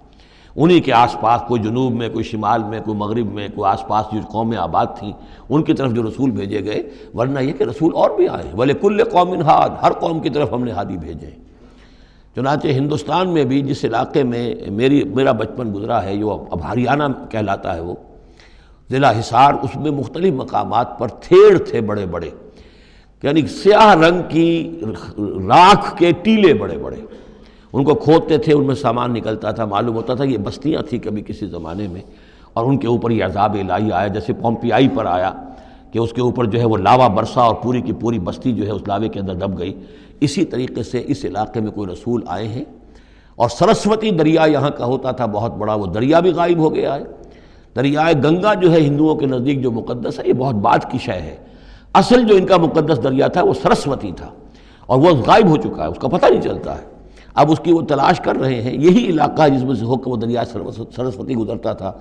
انہی کے آس پاس، کوئی جنوب میں، کوئی شمال میں، کوئی مغرب میں، کوئی آس پاس جو قومیں آباد تھیں ان کی طرف جو رسول بھیجے گئے، ورنہ یہ کہ رسول اور بھی آئے، وَلِكُلِّ قَوْمٍ ہاد، ہر قوم کی طرف ہم نے ہادی بھیجے۔ چنانچہ ہندوستان میں بھی جس علاقے میں میرا بچپن گزرا ہے، جو اب ہریانہ کہلاتا ہے، وہ ضلع حصار، اس میں مختلف مقامات پر تھیڑ تھے بڑے بڑے، یعنی سیاہ رنگ کی راکھ کے ٹیلے بڑے بڑے، ان کو کھودتے تھے، ان میں سامان نکلتا تھا، معلوم ہوتا تھا یہ بستیاں تھیں کبھی کسی زمانے میں، اور ان کے اوپر یہ عذاب الہی آیا، جیسے پومپیائی پر آیا کہ اس کے اوپر جو ہے وہ لاوا برسا اور پوری کی پوری بستی جو ہے اس لاوے کے اندر دب گئی۔ اسی طریقے سے اس علاقے میں کوئی رسول آئے ہیں، اور سرسوتی دریا یہاں کا ہوتا تھا بہت بڑا، وہ دریا بھی غائب ہو گیا ہے۔ دریائے گنگا جو ہے ہندوؤں کے نزدیک جو مقدس ہے، یہ بہت بعد کی شے ہے، اصل جو ان کا مقدس دریا تھا وہ سرسوتی تھا، اور وہ غائب ہو چکا ہے، اس کا پتہ نہیں چلتا ہے۔ اب اس کی وہ تلاش کر رہے ہیں، یہی علاقہ ہے جس میں سے ہو کے وہ دریا سرسوتی گزرتا تھا،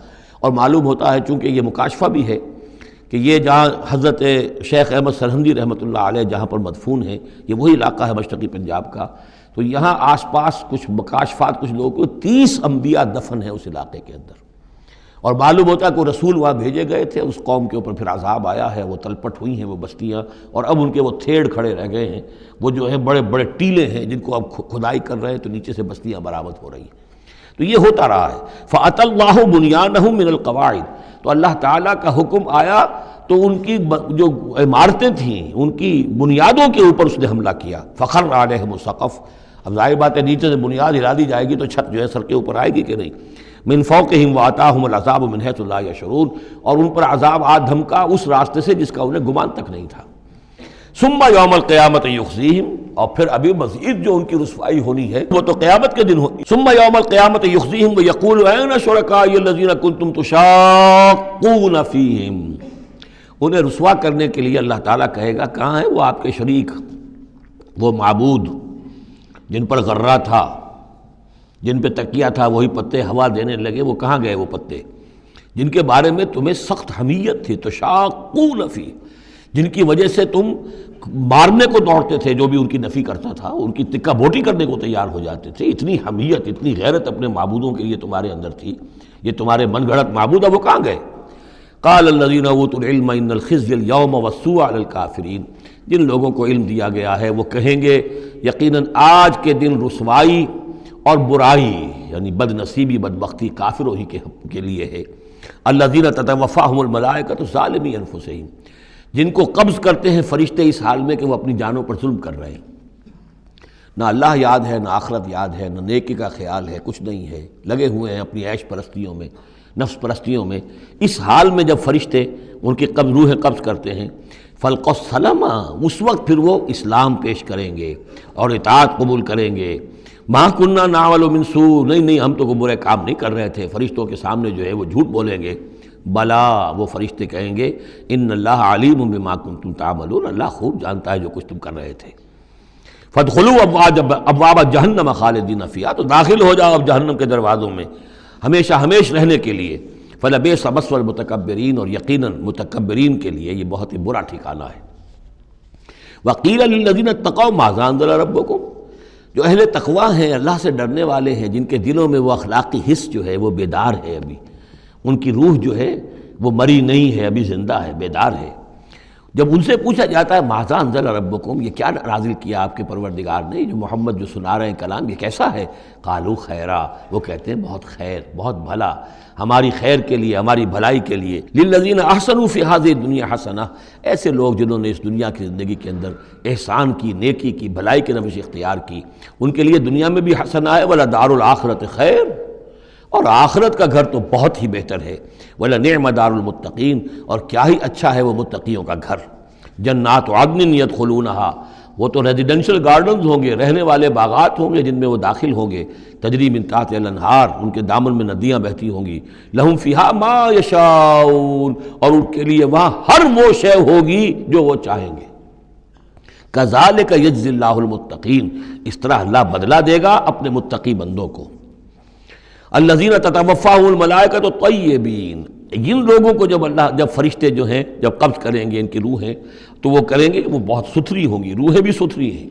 اور معلوم ہوتا ہے چونکہ یہ مکاشفہ بھی ہے کہ یہ جہاں حضرت شیخ احمد سرہندی رحمۃ اللہ علیہ جہاں پر مدفون ہیں، یہ وہی علاقہ ہے مشرقی پنجاب کا، تو یہاں آس پاس کچھ مکاشفات، کچھ لوگوں کو 30 انبیاء دفن ہیں اس علاقے کے اندر، اور معلوم ہوتا ہے کہ وہ رسول وہاں بھیجے گئے تھے، اس قوم کے اوپر پھر عذاب آیا ہے، وہ تلپٹ ہوئی ہیں وہ بستیاں، اور اب ان کے وہ تھیڑ کھڑے رہ گئے ہیں، وہ جو ہیں بڑے بڑے ٹیلے ہیں جن کو اب کھدائی کر رہے ہیں تو نیچے سے بستیاں برآمد ہو رہی ہیں، تو یہ ہوتا رہا ہے۔ فَأَتَى اللَّهُ بُنْيَانَهُم مِّنَ الْقَوَاعِدِ، تو اللہ تعالیٰ کا حکم آیا تو ان کی جو عمارتیں تھیں ان کی بنیادوں کے اوپر اس نے حملہ کیا۔ فَخَرَّ عَلَيْهِمُ السَّقْفُ، اب ظاہر بات ہے نیچے سے بنیاد ہلا دی جائے گی تو چھت جو ہے سر کے اوپر آئے گی کہ نہیں۔ مِن فَوْقِهِمْ وَأَتَاهُمُ الْعَذَابُ مِنْ حَيْثُ لَا يَشْعُرُونَ، اور ان پر عذاب آ دھمکا اس راستے سے جس کا انہیں گمان تک نہیں تھا۔ ثُمَّ يَوْمَ الْقِيَامَةِ يُخْزِيهِمْ، اور پھر ابھی مزید جو ان کی رسوائی ہونی ہے وہ تو قیامت کے دن ہوگی۔ ثُمَّ يَوْمَ الْقِيَامَةِ يُخْزِيهِمْ وَيَقُولُ أَيْنَ شُرَكَائِيَ الَّذِينَ كُنتُمْ تُشَاقُّونَ فِيهِمْ، انہیں رسوا کرنے کے لیے اللہ تعالیٰ کہے گا کہاں ہیں وہ آپ کے شریک، وہ معبود جن پر غرہ تھا، جن پہ تکیہ تھا، وہی پتے ہوا دینے لگے، وہ کہاں گئے وہ پتے جن کے بارے میں تمہیں سخت حمیت تھی، تشاقون فی، جن کی وجہ سے تم مارنے کو دوڑتے تھے، جو بھی ان کی نفی کرتا تھا ان کی تکہ بوٹی کرنے کو تیار ہو جاتے تھے، اتنی حمیت، اتنی غیرت اپنے معبودوں کے لیے تمہارے اندر تھی، یہ تمہارے من گھڑت معبود، اب وہ کہاں گئے؟ قال الذین اوتوا العلم ان الخزي اليوم والسوء علی الکافرین، جن لوگوں کو علم دیا گیا ہے وہ کہیں گے یقیناً آج کے دن رسوائی اور برائی یعنی بد نصیبی بدبختی کافروں ہی کے لیے ہے۔ الذین تتوفاہم الملائکۃ ظالمی انفسہم، جن کو قبض کرتے ہیں فرشتے اس حال میں کہ وہ اپنی جانوں پر ظلم کر رہے ہیں، نہ اللہ یاد ہے، نہ آخرت یاد ہے، نہ نیکی کا خیال ہے، کچھ نہیں ہے، لگے ہوئے ہیں اپنی عیش پرستیوں میں، نفس پرستیوں میں۔ اس حال میں جب فرشتے ان کی روح قبض کرتے ہیں، فَالْقَوْ السَّلَامَ، اس وقت پھر وہ اسلام پیش کریں گے اور اطاعت قبول کریں گے، ما کننا نعمل من سوء، نہیں ہم تو کوئی برے کام نہیں کر رہے تھے۔ فرشتوں کے سامنے جو ہے وہ جھوٹ بولیں گے۔ بلا، وہ فرشتے کہیں گے ان اللہ علیم بما کنتم تعملون، اللہ خوب جانتا ہے جو کچھ تم کر رہے تھے۔ فادخلوا ابواب جہنم خالدین فیہا، تو داخل ہو جاؤ اب جہنم کے دروازوں میں ہمیشہ ہمیش رہنے کے لیے۔ فلبئس مثوى المتکبرین، اور یقیناً متکبرین کے لیے یہ بہت ہی برا ٹھکانہ ہے۔ وقیل للذین اتقوا ماذا انزل ربکم، جو اہل تقویٰ ہیں، اللہ سے ڈرنے والے ہیں، جن کے دلوں میں وہ اخلاقی حس جو ہے وہ بیدار ہے، ابھی ان کی روح جو ہے وہ مری نہیں ہے، ابھی زندہ ہے، بیدار ہے۔ جب ان سے پوچھا جاتا ہے ماذا انزل ربکم، یہ کیا نازل کیا آپ کے پروردگار نے، جو محمد جو سنا رہے ہیں کلام، یہ کیسا ہے؟ قالوا خیرا، وہ کہتے ہیں بہت خیر، بہت بھلا، ہماری خیر کے لیے، ہماری بھلائی کے لیے۔ للذین احسنوا فی ہذہ الدنیا حسنہ، ایسے لوگ جنہوں نے اس دنیا کی زندگی کے اندر احسان کی، نیکی کی، بھلائی کی روش اختیار کی، ان کے لیے دنیا میں بھی حسنہ ہے، ولدار الآخرۃ خیر، اور آخرت کا گھر تو بہت ہی بہتر ہے۔ وَلَنِعْمَ دَارُ الْمُتَّقِينَ، اور کیا ہی اچھا ہے وہ متقیوں کا گھر۔ جنات عدن يدخلونها، وہ تو ریزیڈنشل گارڈنز ہوں گے، رہنے والے باغات ہوں گے جن میں وہ داخل ہوں گے۔ تجری من تحتها الانہار، ان کے دامن میں ندیاں بہتی ہوں گی۔ لہم فیہا ما یشاؤون، اور ان کے لیے وہاں ہر وہ شے ہوگی جو وہ چاہیں گے۔ کذالک یجزی اللہ المتقین، اس طرح اللہ بدلہ دے گا اپنے متقی بندوں کو۔ الذین تتوفاہم الملائکۃ الطیبین، جن لوگوں کو جب فرشتے جو ہیں جب قبض کریں گے ان کی روحیں، تو وہ کریں گے، وہ بہت ستھری ہوں گی، روحیں بھی ستھری ہیں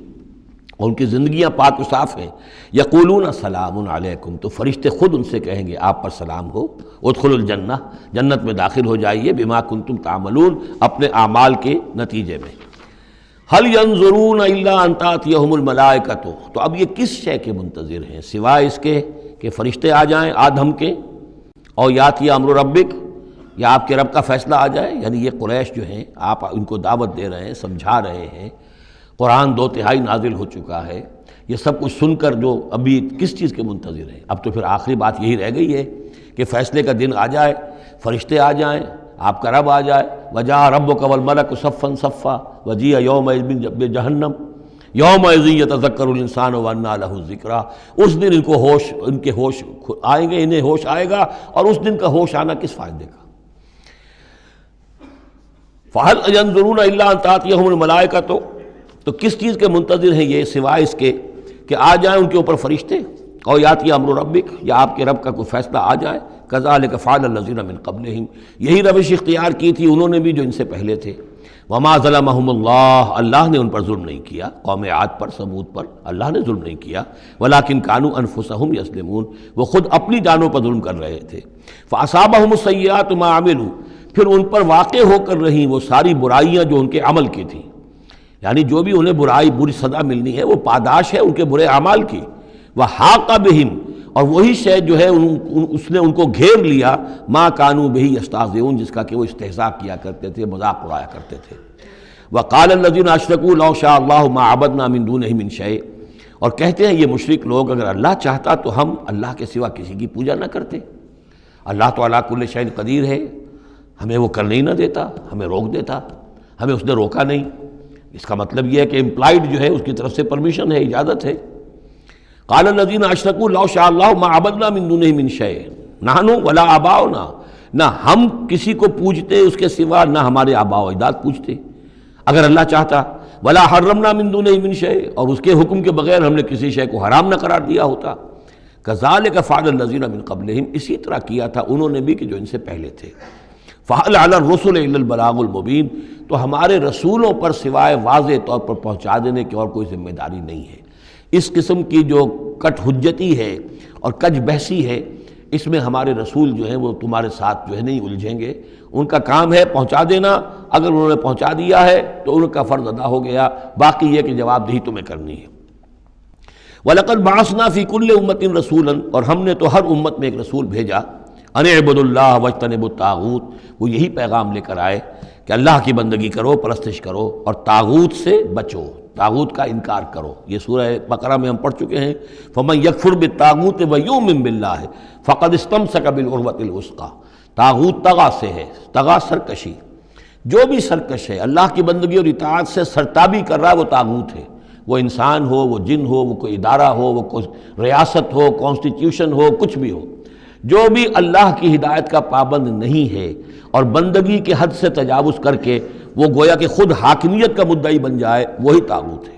اور ان کی زندگیاں پاک و صاف ہیں۔ یقولون سلام علیکم، تو فرشتے خود ان سے کہیں گے آپ پر سلام ہو۔ ادخلوا الجنہ، جنت میں داخل ہو جائیے، بما کنتم تعملون، اپنے اعمال کے نتیجے میں۔ هل ينظرون الا ان تاتيهم الملائکۃ، تو اب یہ کس شے کے منتظر ہیں سوائے اس کے کہ فرشتے آ جائیں آدم کے، اور یاتی امر ربک، یا آپ کے رب کا فیصلہ آ جائے۔ یعنی یہ قریش جو ہیں، آپ ان کو دعوت دے رہے ہیں، سمجھا رہے ہیں، قرآن 2/3 نازل ہو چکا ہے، یہ سب کچھ سن کر جو ابھی کس چیز کے منتظر ہیں؟ اب تو پھر آخری بات یہی رہ گئی ہے کہ فیصلے کا دن آ جائے، فرشتے آ جائیں، آپ کا رب آ جائے۔ وجاء ربک والملک صفا صفا وجیء یومئذ بجہنم یومئذ یتذکر الانسان وانیٰ لہ الذکریٰ، اس دن ان کے ہوش آئیں گے، انہیں ہوش آئے گا، اور اس دن کا ہوش آنا کس فائدے کا؟ فَهَلْ يَنظُرُونَ إِلَّا أَن تَأْتِيَهُمُ الْمَلَائِكَةُ، تو کس چیز کے منتظر ہیں یہ سوائے اس کے کہ آ جائیں ان کے اوپر فرشتے، اور یاتی امر ربک، یا آپ کے رب کا کوئی فیصلہ آ جائے۔ کذالک فعل الذین من قبلہم، یہی روش اختیار کی تھی انہوں نے بھی جو ان سے پہلے تھے۔ وما ظلمہم اللہ، اللہ نے ان پر ظلم نہیں کیا، قوم عاد پر، سمود پر اللہ نے ظلم نہیں کیا۔ ولکن کانوا انفسہم یظلمون، وہ خود اپنی جانوں پر ظلم کر رہے تھے۔ فاصابہم السیئات ما عملوا، پھر ان پر واقع ہو کر رہیں وہ ساری برائیاں جو ان کے عمل کی تھیں، یعنی جو بھی انہیں بری سزا ملنی ہے وہ پاداش ہے ان کے برے اعمال کی۔ وحاق بہم، اور وہی شے جو ہے اس نے ان کو گھیر لیا، ما کانوا بہ یستہزئون، جس کا کہ وہ استہزاء کیا کرتے تھے، مذاق اڑایا کرتے تھے۔ وقال الذین اشرکوا لو شاء اللہ ما عبدنا من دونہ من شیء، اور کہتے ہیں یہ مشرک لوگ اگر اللہ چاہتا تو ہم اللہ کے سوا کسی کی پوجا نہ کرتے۔ اللہ تو علی کل شیء قدیر ہے، ہمیں وہ کرنے ہی نہ دیتا، ہمیں روک دیتا، ہمیں اس نے روکا نہیں۔ اس کا مطلب یہ ہے کہ امپلائڈ جو ہے اس کی طرف سے پرمیشن ہے، اجازت ہے۔ قال الذین اشرکوا لو شاء اللہ ما عبدنا من دونہ من شیء نحن ولا آباؤنا، نہ ہم کسی کو پوجتے اس کے سوا، نہ ہمارے آباء و اجداد پوجتے اگر اللہ چاہتا۔ ولا حرمنا من دونہ من شیء، اور اس کے حکم کے بغیر ہم نے کسی شے کو حرام نہ قرار دیا ہوتا۔ کذالک فعل الذین من قبلہم، اسی طرح کیا تھا انہوں نے بھی کہ جو ان سے پہلے تھے۔ فَهَلْ عَلَى الرُّسُلِ إِلَّا الْبَلَاغُ الْمُبِينُ، تو ہمارے رسولوں پر سوائے واضح طور پر پہنچا دینے کی اور کوئی ذمہ داری نہیں ہے۔ اس قسم کی جو کٹ حجتی ہے اور کج بحثی ہے، اس میں ہمارے رسول جو ہیں وہ تمہارے ساتھ جو ہے نہیں الجھیں گے، ان کا کام ہے پہنچا دینا، اگر انہوں نے پہنچا دیا ہے تو ان کا فرض ادا ہو گیا، باقی یہ کہ جواب دہی تمہیں کرنی ہے۔ وَلَقَدْ بَعَثْنَا فِي كُلِّ أُمَّةٍ رَسُولًا، اور ہم نے تو ہر امت میں ایک رسول بھیجا، ان اعبدوا اللہ واجتنبوا الطاغوت، وہ یہی پیغام لے کر آئے کہ اللہ کی بندگی کرو، پرستش کرو، اور طاغوت سے بچو، طاغوت کا انکار کرو۔ یہ سورہ بقرہ میں ہم پڑھ چکے ہیں۔ فمن یکفر بالطاغوت ویؤمن باللہ فقد استمسک بالعروۃ الوثقی، طاغوت طغا سے ہے، طغا سرکشی، جو بھی سرکش ہے اللہ کی بندگی اور اطاعت سے سرتابی کر رہا ہے وہ طاغوت ہے۔ وہ انسان ہو، وہ جن ہو، وہ کوئی ادارہ ہو، وہ کوئی ریاست ہو، کانسٹیٹیوشن ہو، کچھ بھی ہو، جو بھی اللہ کی ہدایت کا پابند نہیں ہے اور بندگی کے حد سے تجاوز کر کے وہ گویا کہ خود حاکمیت کا مدعی بن جائے، وہی طاغوت ہے۔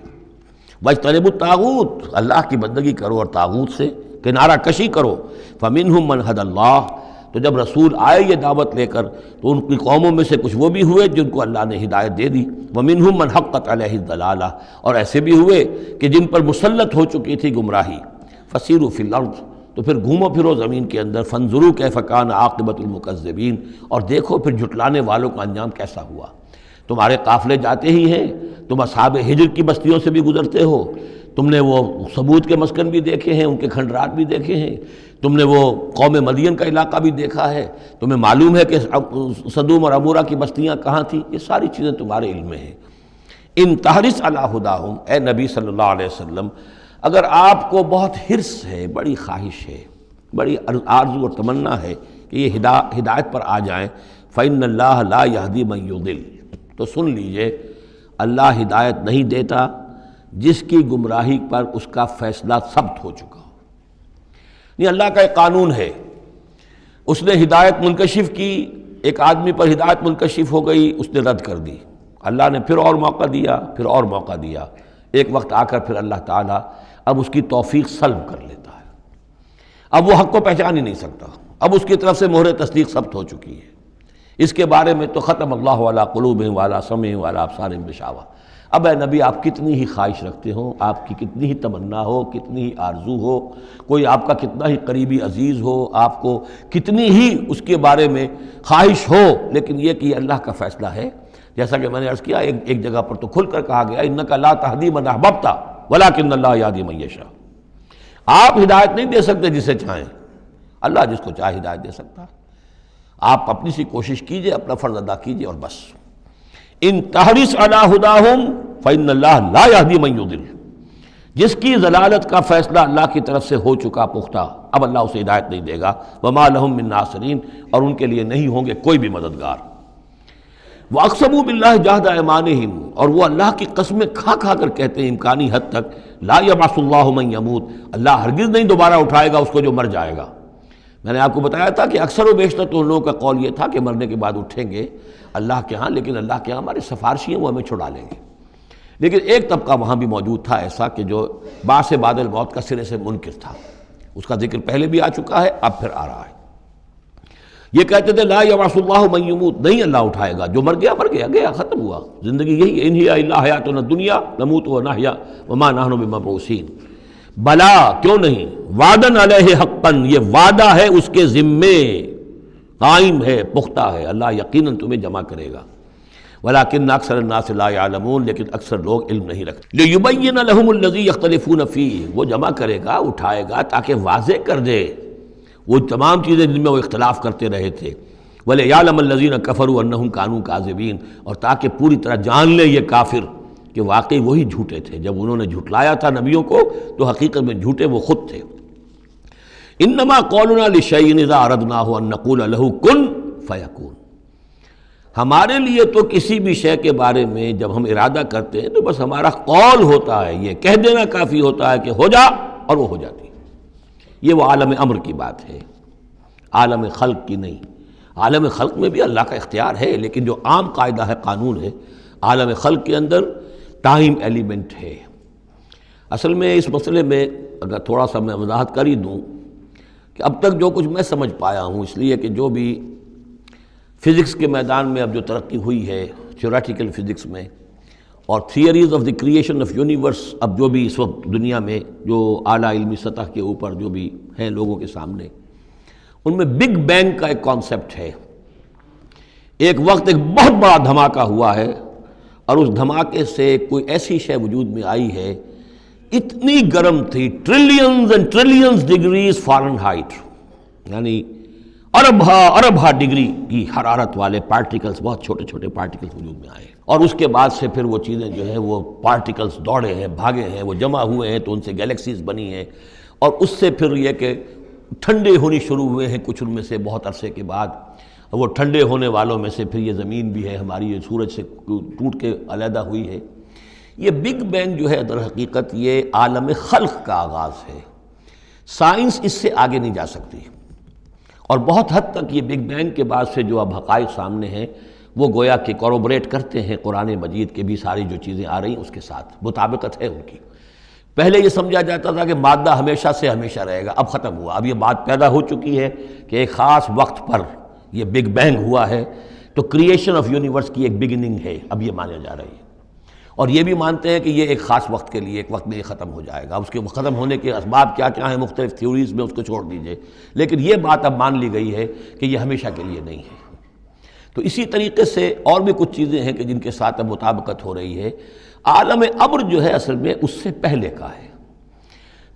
واجتنبوا الطاغوت، اللہ کی بندگی کرو اور طاغوت سے کنارہ کشی کرو۔ فمنہم من ھدی اللہ، تو جب رسول آئے یہ دعوت لے کر تو ان کی قوموں میں سے کچھ وہ بھی ہوئے جن کو اللہ نے ہدایت دے دی، ومنہم من حقت علیہ الضلالہ، اور ایسے بھی ہوئے کہ جن پر مسلط ہو چکی تھی گمراہی۔ فسیروا فی الارض، تو پھر گھومو پھرو زمین کے اندر، فانظروا کیف کان عاقبۃ المکذبین، اور دیکھو پھر جھٹلانے والوں کا انجام کیسا ہوا۔ تمہارے قافلے جاتے ہی ہیں، تم اصحاب ہجر کی بستیوں سے بھی گزرتے ہو، تم نے وہ ثمود کے مسکن بھی دیکھے ہیں، ان کے کھنڈرات بھی دیکھے ہیں، تم نے وہ قوم مدین کا علاقہ بھی دیکھا ہے، تمہیں معلوم ہے کہ سدوم اور عمورہ کی بستیاں کہاں تھیں، یہ ساری چیزیں تمہارے علم میں ہیں۔ ان تحرص علی ہداہم، اے نبی صلی اللہ علیہ وسلم، اگر آپ کو بہت حرص ہے، بڑی خواہش ہے، بڑی آرزو اور تمنا ہے کہ یہ ہدایت پر آ جائیں، فإن اللہ لا یہدی من یضل، تو سن لیجئے اللہ ہدایت نہیں دیتا جس کی گمراہی پر اس کا فیصلہ ثبت ہو چکا ہو۔ نہیں، اللہ کا ایک قانون ہے، اس نے ہدایت منکشف کی، ایک آدمی پر ہدایت منکشف ہو گئی، اس نے رد کر دی، اللہ نے پھر اور موقع دیا، پھر اور موقع دیا، ایک وقت آ کر پھر اللہ تعالیٰ اب اس کی توفیق سلب کر لیتا ہے، اب وہ حق کو پہچان ہی نہیں سکتا، اب اس کی طرف سے مہر تصدیق ثبت ہو چکی ہے۔ اس کے بارے میں تو ختم اللہ علی قلوبہم وعلی سمعہم وعلی ابصارہم غشاوہ۔ اب اے نبی، آپ کتنی ہی خواہش رکھتے ہو، آپ کی کتنی ہی تمنا ہو، کتنی ہی آرزو ہو، کوئی آپ کا کتنا ہی قریبی عزیز ہو، آپ کو کتنی ہی اس کے بارے میں خواہش ہو، لیکن یہ کہ یہ اللہ کا فیصلہ ہے۔ جیسا کہ میں نے عرض کیا، ایک جگہ پر تو کھل کر کہا گیا، انک لا تہدی من احببت ولکن اللہ یہدی من یشاء، آپ ہدایت نہیں دے سکتے جسے چاہیں، اللہ جس کو چاہے ہدایت دے سکتا ہے۔ آپ اپنی سی کوشش کیجئے، اپنا فرض ادا کیجئے اور بس۔ ان تحرص علی ہداہم فإن اللہ لا یہدی من یضل، جس کی ضلالت کا فیصلہ اللہ کی طرف سے ہو چکا پختہ، اب اللہ اسے ہدایت نہیں دے گا۔ وما لہم من ناصرین، اور ان کے لیے نہیں ہوں گے کوئی بھی مددگار۔ وَأَقْسَمُوا بِاللَّهِ جَهْدَ أَيْمَانِهِمْ، اور وہ اللہ کی قسمیں کھا کھا کر کہتے ہیں امکانی حد تک، لا يبعث اللہ من يموت، اللہ ہرگز نہیں دوبارہ اٹھائے گا اس کو جو مر جائے گا۔ میں نے آپ کو بتایا تھا کہ اکثر و بیشتر تو ان لوگوں کا قول یہ تھا کہ مرنے کے بعد اٹھیں گے اللہ کے ہاں، لیکن اللہ کے ہاں ہمارے سفارشی ہیں، وہ ہمیں چھڑا لیں گے۔ لیکن ایک طبقہ وہاں بھی موجود تھا ایسا کہ جو بعث بعد الموت کا سرے سے منکر تھا، اس کا ذکر پہلے بھی آ چکا ہے، اب پھر آ رہا ہے۔ یہ کہتے تھے لا یبعث اللہ من یموت، نہیں اللہ اٹھائے گا، جو مر گیا مر گیا، گیا ختم ہوا، زندگی یہی ہے، ان ہی الا حیاتنا الدنیا نموت و نحیا وما نحن بمبعوثین۔ بلا، کیوں نہیں، وعدن علیہ حقا، یہ وعدہ ہے اس کے ذمے، قائم ہے، پختہ ہے، اللہ یقیناً تمہیں جمع کرے گا۔ ولکن اکثر الناس لا یعلمون، لیکن اکثر لوگ علم نہیں رکھتے۔ لیبین لہم الذی یختلفون فیہ، وہ جمع کرے گا، اٹھائے گا تاکہ واضح کر دے وہ تمام چیزیں جن میں وہ اختلاف کرتے رہے تھے۔ وَلِيَعْلَمَ الَّذِينَ كَفَرُوا أَنَّهُمْ كَانُوا كَاذِبِينَ، اور تاکہ پوری طرح جان لے یہ کافر کہ واقعی وہی جھوٹے تھے، جب انہوں نے جھٹلایا تھا نبیوں کو تو حقیقت میں جھوٹے وہ خود تھے۔ انما قولنا لشیء اذا اردناه ان نقول له کن فیکون، ہمارے لیے تو کسی بھی شے کے بارے میں جب ہم ارادہ کرتے ہیں تو بس ہمارا قول ہوتا ہے، یہ کہہ دینا کافی ہوتا ہے کہ ہو جا، اور وہ ہو جاتی ہے۔ یہ وہ عالم امر کی بات ہے، عالم خلق کی نہیں۔ عالم خلق میں بھی اللہ کا اختیار ہے، لیکن جو عام قاعدہ ہے، قانون ہے، عالم خلق کے اندر ٹائم ایلیمنٹ ہے۔ اصل میں اس مسئلے میں اگر تھوڑا سا میں وضاحت کر ہی دوں کہ اب تک جو کچھ میں سمجھ پایا ہوں، اس لیے کہ جو بھی فزکس کے میدان میں اب جو ترقی ہوئی ہے، تھیوریٹیکل فزکس میں، اور theories of the creation of universe, اب جو بھی اس وقت دنیا میں جو اعلیٰ علمی سطح کے اوپر جو بھی ہیں لوگوں کے سامنے، ان میں بگ بینگ کا ایک کانسیپٹ ہے۔ ایک وقت ایک بہت بڑا دھماکہ ہوا ہے، اور اس دھماکے سے کوئی ایسی شے وجود میں آئی ہے، اتنی گرم تھی، trillions and trillions degrees foreign height, یعنی اربھا ڈگری کی حرارت والے پارٹیکلز، بہت چھوٹے چھوٹے پارٹیکلز وجود میں آئے، اور اس کے بعد سے پھر وہ چیزیں جو ہیں وہ پارٹیکلز دوڑے ہیں، بھاگے ہیں، وہ جمع ہوئے ہیں تو ان سے گیلیکسیز بنی ہیں، اور اس سے پھر یہ کہ ٹھنڈے ہونی شروع ہوئے ہیں کچھ ان میں سے بہت عرصے کے بعد۔ وہ ٹھنڈے ہونے والوں میں سے پھر یہ زمین بھی ہے ہماری، یہ سورج سے ٹوٹ کے علیحدہ ہوئی ہے۔ یہ بگ بینگ جو ہے در حقیقت یہ عالم خلق کا آغاز ہے، سائنس اس سے آگے نہیں جا سکتی، اور بہت حد تک یہ بگ بینگ کے بعد سے جو اب حقائق سامنے ہیں وہ گویا کہ کوروبریٹ کرتے ہیں قرآن مجید کے بھی ساری جو چیزیں آ رہی ہیں اس کے ساتھ مطابقت ہے ان کی۔ پہلے یہ سمجھا جاتا تھا کہ مادہ ہمیشہ سے ہمیشہ رہے گا، اب ختم ہوا، اب یہ بات پیدا ہو چکی ہے کہ ایک خاص وقت پر یہ بگ بینگ ہوا ہے، تو کریشن آف یونیورس کی ایک بگننگ ہے، اب یہ مانا جا رہی ہے، اور یہ بھی مانتے ہیں کہ یہ ایک خاص وقت کے لیے، ایک وقت میں یہ ختم ہو جائے گا۔ اس کے ختم ہونے کے اسباب کیا کیا ہیں مختلف تھیوریز میں، اس کو چھوڑ دیجئے، لیکن یہ بات اب مان لی گئی ہے کہ یہ ہمیشہ کے لیے نہیں ہے۔ تو اسی طریقے سے اور بھی کچھ چیزیں ہیں کہ جن کے ساتھ اب مطابقت ہو رہی ہے۔ عالم ابر جو ہے اصل میں اس سے پہلے کا ہے۔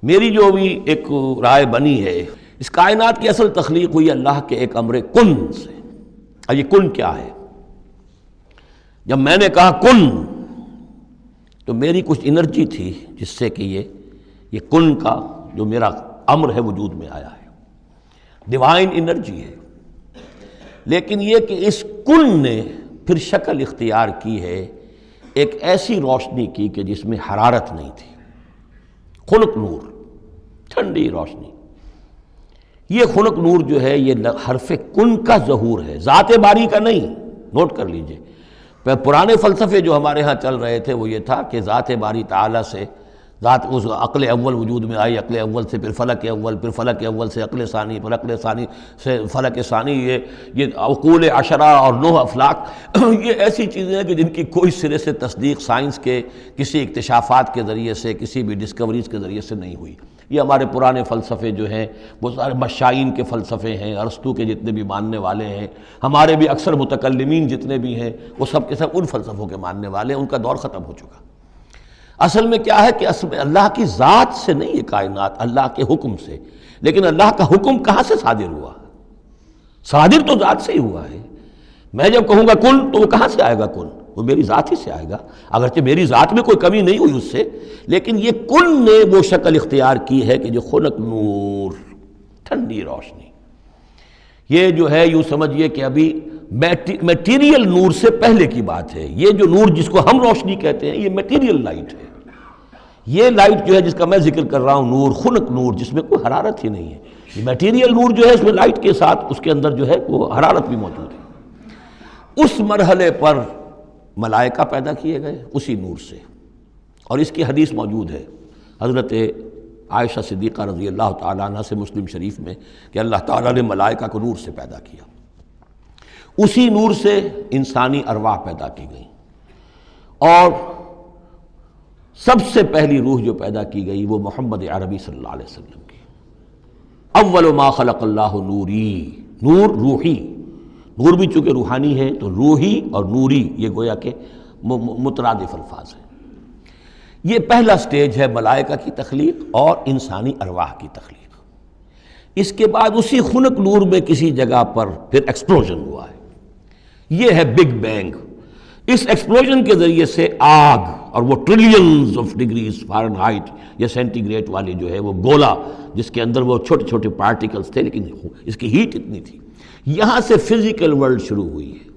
میری جو بھی ایک رائے بنی ہے، اس کائنات کی اصل تخلیق ہوئی اللہ کے ایک امر کن سے۔ اور یہ کن کیا ہے؟ جب میں نے کہا کن تو میری کچھ انرجی تھی جس سے کہ یہ کن کا جو میرا امر ہے وجود میں آیا ہے، ڈیوائن انرجی ہے، لیکن یہ کہ اس کن نے پھر شکل اختیار کی ہے ایک ایسی روشنی کی کہ جس میں حرارت نہیں تھی، خنک نور، ٹھنڈی روشنی۔ یہ خنک نور جو ہے یہ حرف کن کا ظہور ہے، ذات باری کا نہیں، نوٹ کر لیجئے۔ پرانے فلسفے جو ہمارے ہاں چل رہے تھے وہ یہ تھا کہ ذات باری تعالیٰ سے ذات اس عقل اول وجود میں آئی، عقل اول سے پھر فلک اول، پھر فلک اول سے عقل ثانی، پھر عقل ثانی سے فلک ثانی، یہ عقول عشرہ اور 9 افلاک، یہ ایسی چیزیں ہیں کہ جن کی کوئی سرے سے تصدیق سائنس کے کسی اکتشافات کے ذریعے سے، کسی بھی ڈسکوریز کے ذریعے سے نہیں ہوئی۔ یہ ہمارے پرانے فلسفے جو ہیں وہ سارے مشائین کے فلسفے ہیں، ارسطو کے جتنے بھی ماننے والے ہیں، ہمارے بھی اکثر متکلمین جتنے بھی ہیں وہ سب کے سب ان فلسفوں کے ماننے والے ہیں، ان کا دور ختم ہو چکا۔ اصل میں کیا ہے کہ اصل میں اللہ کی ذات سے نہیں یہ کائنات، اللہ کے حکم سے، لیکن اللہ کا حکم کہاں سے صادر ہوا؟ صادر تو ذات سے ہی ہوا ہے۔ میں جب کہوں گا کن تو وہ کہاں سے آئے گا؟ کن وہ میری ذات ہی سے آئے گا، اگرچہ میری ذات میں کوئی کمی نہیں ہوئی اس سے، لیکن یہ کن نے وہ شکل اختیار کی ہے کہ جو خنک نور، ٹھنڈی روشنی، یہ جو ہے یوں سمجھیے کہ ابھی میٹیریل نور سے پہلے کی بات ہے۔ یہ جو نور جس کو ہم روشنی کہتے ہیں یہ میٹیریل لائٹ ہے۔ یہ لائٹ جو ہے جس کا میں ذکر کر رہا ہوں، نور، خنک نور، جس میں کوئی حرارت ہی نہیں ہے، یہ میٹیریل نور جو ہے اس میں لائٹ کے ساتھ اس کے اندر جو ہے وہ حرارت بھی موجود ہے۔ اس مرحلے پر ملائکہ پیدا کیے گئے اسی نور سے، اور اس کی حدیث موجود ہے حضرت عائشہ صدیقہ رضی اللہ تعالیٰ عنہ سے مسلم شریف میں کہ اللہ تعالیٰ نے ملائکہ کو نور سے پیدا کیا، اسی نور سے انسانی ارواح پیدا کی گئی، اور سب سے پہلی روح جو پیدا کی گئی وہ محمد عربی صلی اللہ علیہ وسلم کی۔ اول ما خلق اللہ نوری، نور روحی، نور بھی چونکہ روحانی ہے تو روحی اور نوری یہ گویا کہ مترادف الفاظ ہیں۔ یہ پہلا سٹیج ہے ملائکہ کی تخلیق اور انسانی ارواح کی تخلیق۔ اس کے بعد اسی خنک نور میں کسی جگہ پر پھر ایکسپلوژن ہوا ہے، یہ ہے بگ بینگ۔ اس ایکسپلوژن کے ذریعے سے آگ، اور وہ trillions of degrees foreign height یا سینٹی گریڈ والی جو ہے وہ گولا جس کے اندر وہ چھوٹے چھوٹے پارٹیکلز تھے لیکن اس کی ہیٹ اتنی تھی، یہاں سے فزیکل ورلڈ شروع ہوئی ہے۔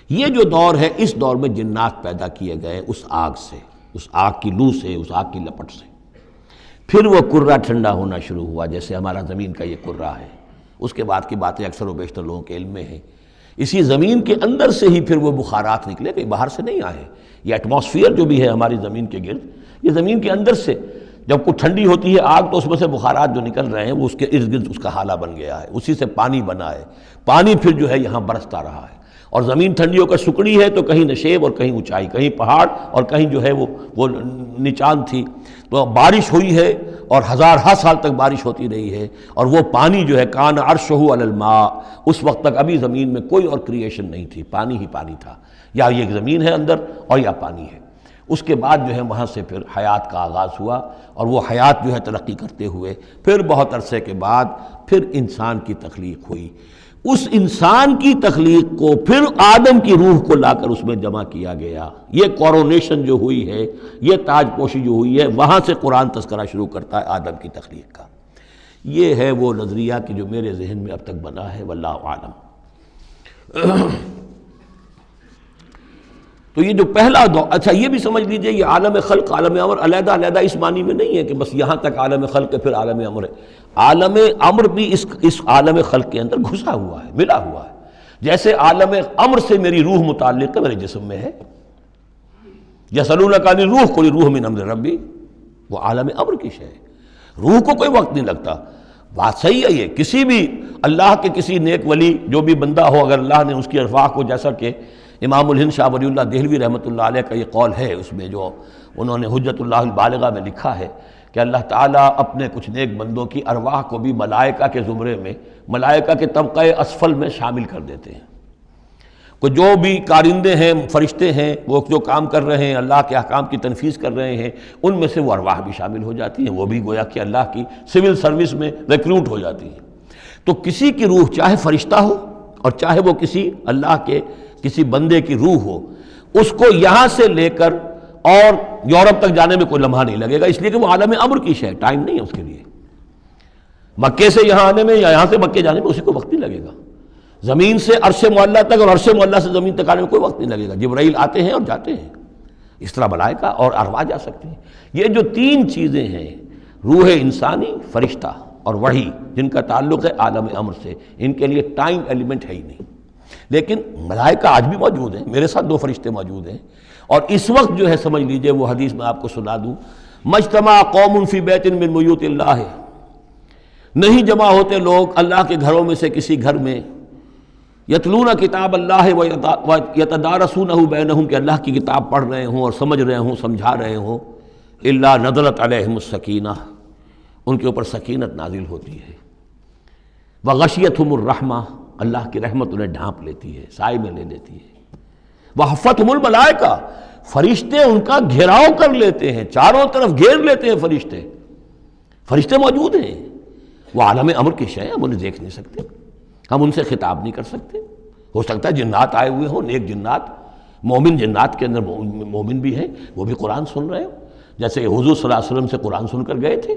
یہ جو دور ہے اس دور میں جنات پیدا کیے گئے اس آگ سے، اس آگ کی لو سے، اس آگ کی لپٹ سے۔ پھر وہ کرہ ٹھنڈا ہونا شروع ہوا جیسے ہمارا زمین کا یہ کرہ ہے۔ اس کے بعد کی باتیں اکثر و بیشتر لوگوں کے علم میں ہیں۔ اسی زمین کے اندر سے ہی پھر وہ بخارات نکلے، کہیں باہر سے نہیں آئے۔ یہ ایٹماسفیئر جو بھی ہے ہماری زمین کے گرد، یہ زمین کے اندر سے جب کوئی ٹھنڈی ہوتی ہے آگ تو اس میں سے بخارات جو نکل رہے ہیں وہ اس کے ارد گرد اس کا حالہ بن گیا ہے، اسی سے پانی بنا ہے، پانی پھر جو ہے یہاں برستا رہا ہے، اور زمین ٹھنڈی ہو کر سکڑی ہے تو کہیں نشیب اور کہیں اونچائی، کہیں پہاڑ اور کہیں جو ہے وہ نچان تھی، تو بارش ہوئی ہے اور ہزارہا سال تک بارش ہوتی رہی ہے، اور وہ پانی جو ہے کان عرشہ علی الماء، اس وقت تک ابھی زمین میں کوئی اور کریشن نہیں تھی، پانی ہی پانی تھا، یا یہ زمین ہے اندر اور یا پانی ہے۔ اس کے بعد جو ہے وہاں سے پھر حیات کا آغاز ہوا، اور وہ حیات جو ہے ترقی کرتے ہوئے پھر بہت عرصے کے بعد پھر انسان کی تخلیق ہوئی۔ اس انسان کی تخلیق کو پھر آدم کی روح کو لا کر اس میں جمع کیا گیا۔ یہ کورونیشن جو ہوئی ہے، یہ تاج پوشی جو ہوئی ہے، وہاں سے قرآن تذکرہ شروع کرتا ہے آدم کی تخلیق کا۔ یہ ہے وہ نظریہ کہ جو میرے ذہن میں اب تک بنا ہے، واللہ اعلم۔ تو یہ جو پہلا دور، اچھا یہ بھی سمجھ لیجئے یہ عالم خلق عالم امر علیحدہ علیحدہ اس معنی میں نہیں ہے کہ بس یہاں تک عالم خلق ہے پھر عالم امر ہے. عالم امر بھی اس عالم خلق کے اندر گھسا ہوا ہے، ملا ہوا ہے. جیسے عالم امر سے میری روح متعلق ہے، میرے جسم میں ہے. یسألونک عن الروح قل الروح من امر ربی، وہ عالم امر کی شے ہے. روح کو کوئی وقت نہیں لگتا. بات صحیح ہے یہ، کسی بھی اللہ کے کسی نیک ولی جو بھی بندہ ہو، اگر اللہ نے اس کی ارواح کو، جیسا کہ امام الہند شاہ ولی اللہ دہلوی رحمۃ اللہ علیہ کا یہ قول ہے، اس میں جو انہوں نے حجت اللہ البالغہ میں لکھا ہے کہ اللہ تعالیٰ اپنے کچھ نیک بندوں کی ارواح کو بھی ملائکہ کے زمرے میں، ملائکہ کے طبقہ اسفل میں شامل کر دیتے ہیں. کہ جو بھی کارندے ہیں، فرشتے ہیں، وہ جو کام کر رہے ہیں، اللہ کے احکام کی تنفیذ کر رہے ہیں، ان میں سے وہ ارواح بھی شامل ہو جاتی ہیں، وہ بھی گویا کہ اللہ کی سول سروس میں ریکروٹ ہو جاتی ہیں. تو کسی کی روح چاہے فرشتہ ہو اور چاہے وہ کسی اللہ کے کسی بندے کی روح ہو، اس کو یہاں سے لے کر اور یورپ تک جانے میں کوئی لمحہ نہیں لگے گا، اس لیے کہ وہ عالم امر کی شے، ٹائم نہیں ہے اس کے لیے. مکے سے یہاں آنے میں یا یہاں سے مکے جانے میں اسی کو وقت نہیں لگے گا. زمین سے عرش معلیٰ تک اور عرش معلیٰ سے زمین تک آنے میں کوئی وقت نہیں لگے گا. جبرائیل آتے ہیں اور جاتے ہیں، اس طرح ملائکہ اور ارواح جا سکتے ہیں. یہ جو تین چیزیں ہیں، روح انسانی، فرشتہ اور وحی، جن کا تعلق ہے عالم امر سے، ان کے لیے ٹائم ایلیمنٹ ہے ہی نہیں. لیکن ملائکہ آج بھی موجود ہیں، میرے ساتھ 2 فرشتے موجود ہیں. اور اس وقت جو ہے سمجھ لیجئے وہ حدیث میں آپ کو سنا دوں، مجتمع قوم فی بیت من بیوت اللہ، نہیں جمع ہوتے لوگ اللہ کے گھروں میں سے کسی گھر میں، یتلون کتاب اللہ ویتدارسونہ بینہم، کہ اللہ کی کتاب پڑھ رہے ہوں اور سمجھ رہے ہوں، سمجھا رہے ہوں، الا نزلت علیہم السکینہ، ان کے اوپر سکینت نازل ہوتی ہے. وغشیتہم الرحمہ، اللہ کی رحمت انہیں ڈھانپ لیتی ہے، سائے میں لے لیتی ہے. وحفتہم الملائکہ، فرشتے ان کا گھیراؤ کر لیتے ہیں، چاروں طرف گھیر لیتے ہیں فرشتے. فرشتے موجود ہیں، وہ عالم امر کی شے، ہم انہیں دیکھ نہیں سکتے، ہم ان سے خطاب نہیں کر سکتے. ہو سکتا ہے جنات آئے ہوئے ہوں، نیک جنات، مومن جنات کے اندر مومن بھی ہیں، وہ بھی قرآن سن رہے ہوں، جیسے حضور صلی اللہ علیہ وسلم سے قرآن سن کر گئے تھے.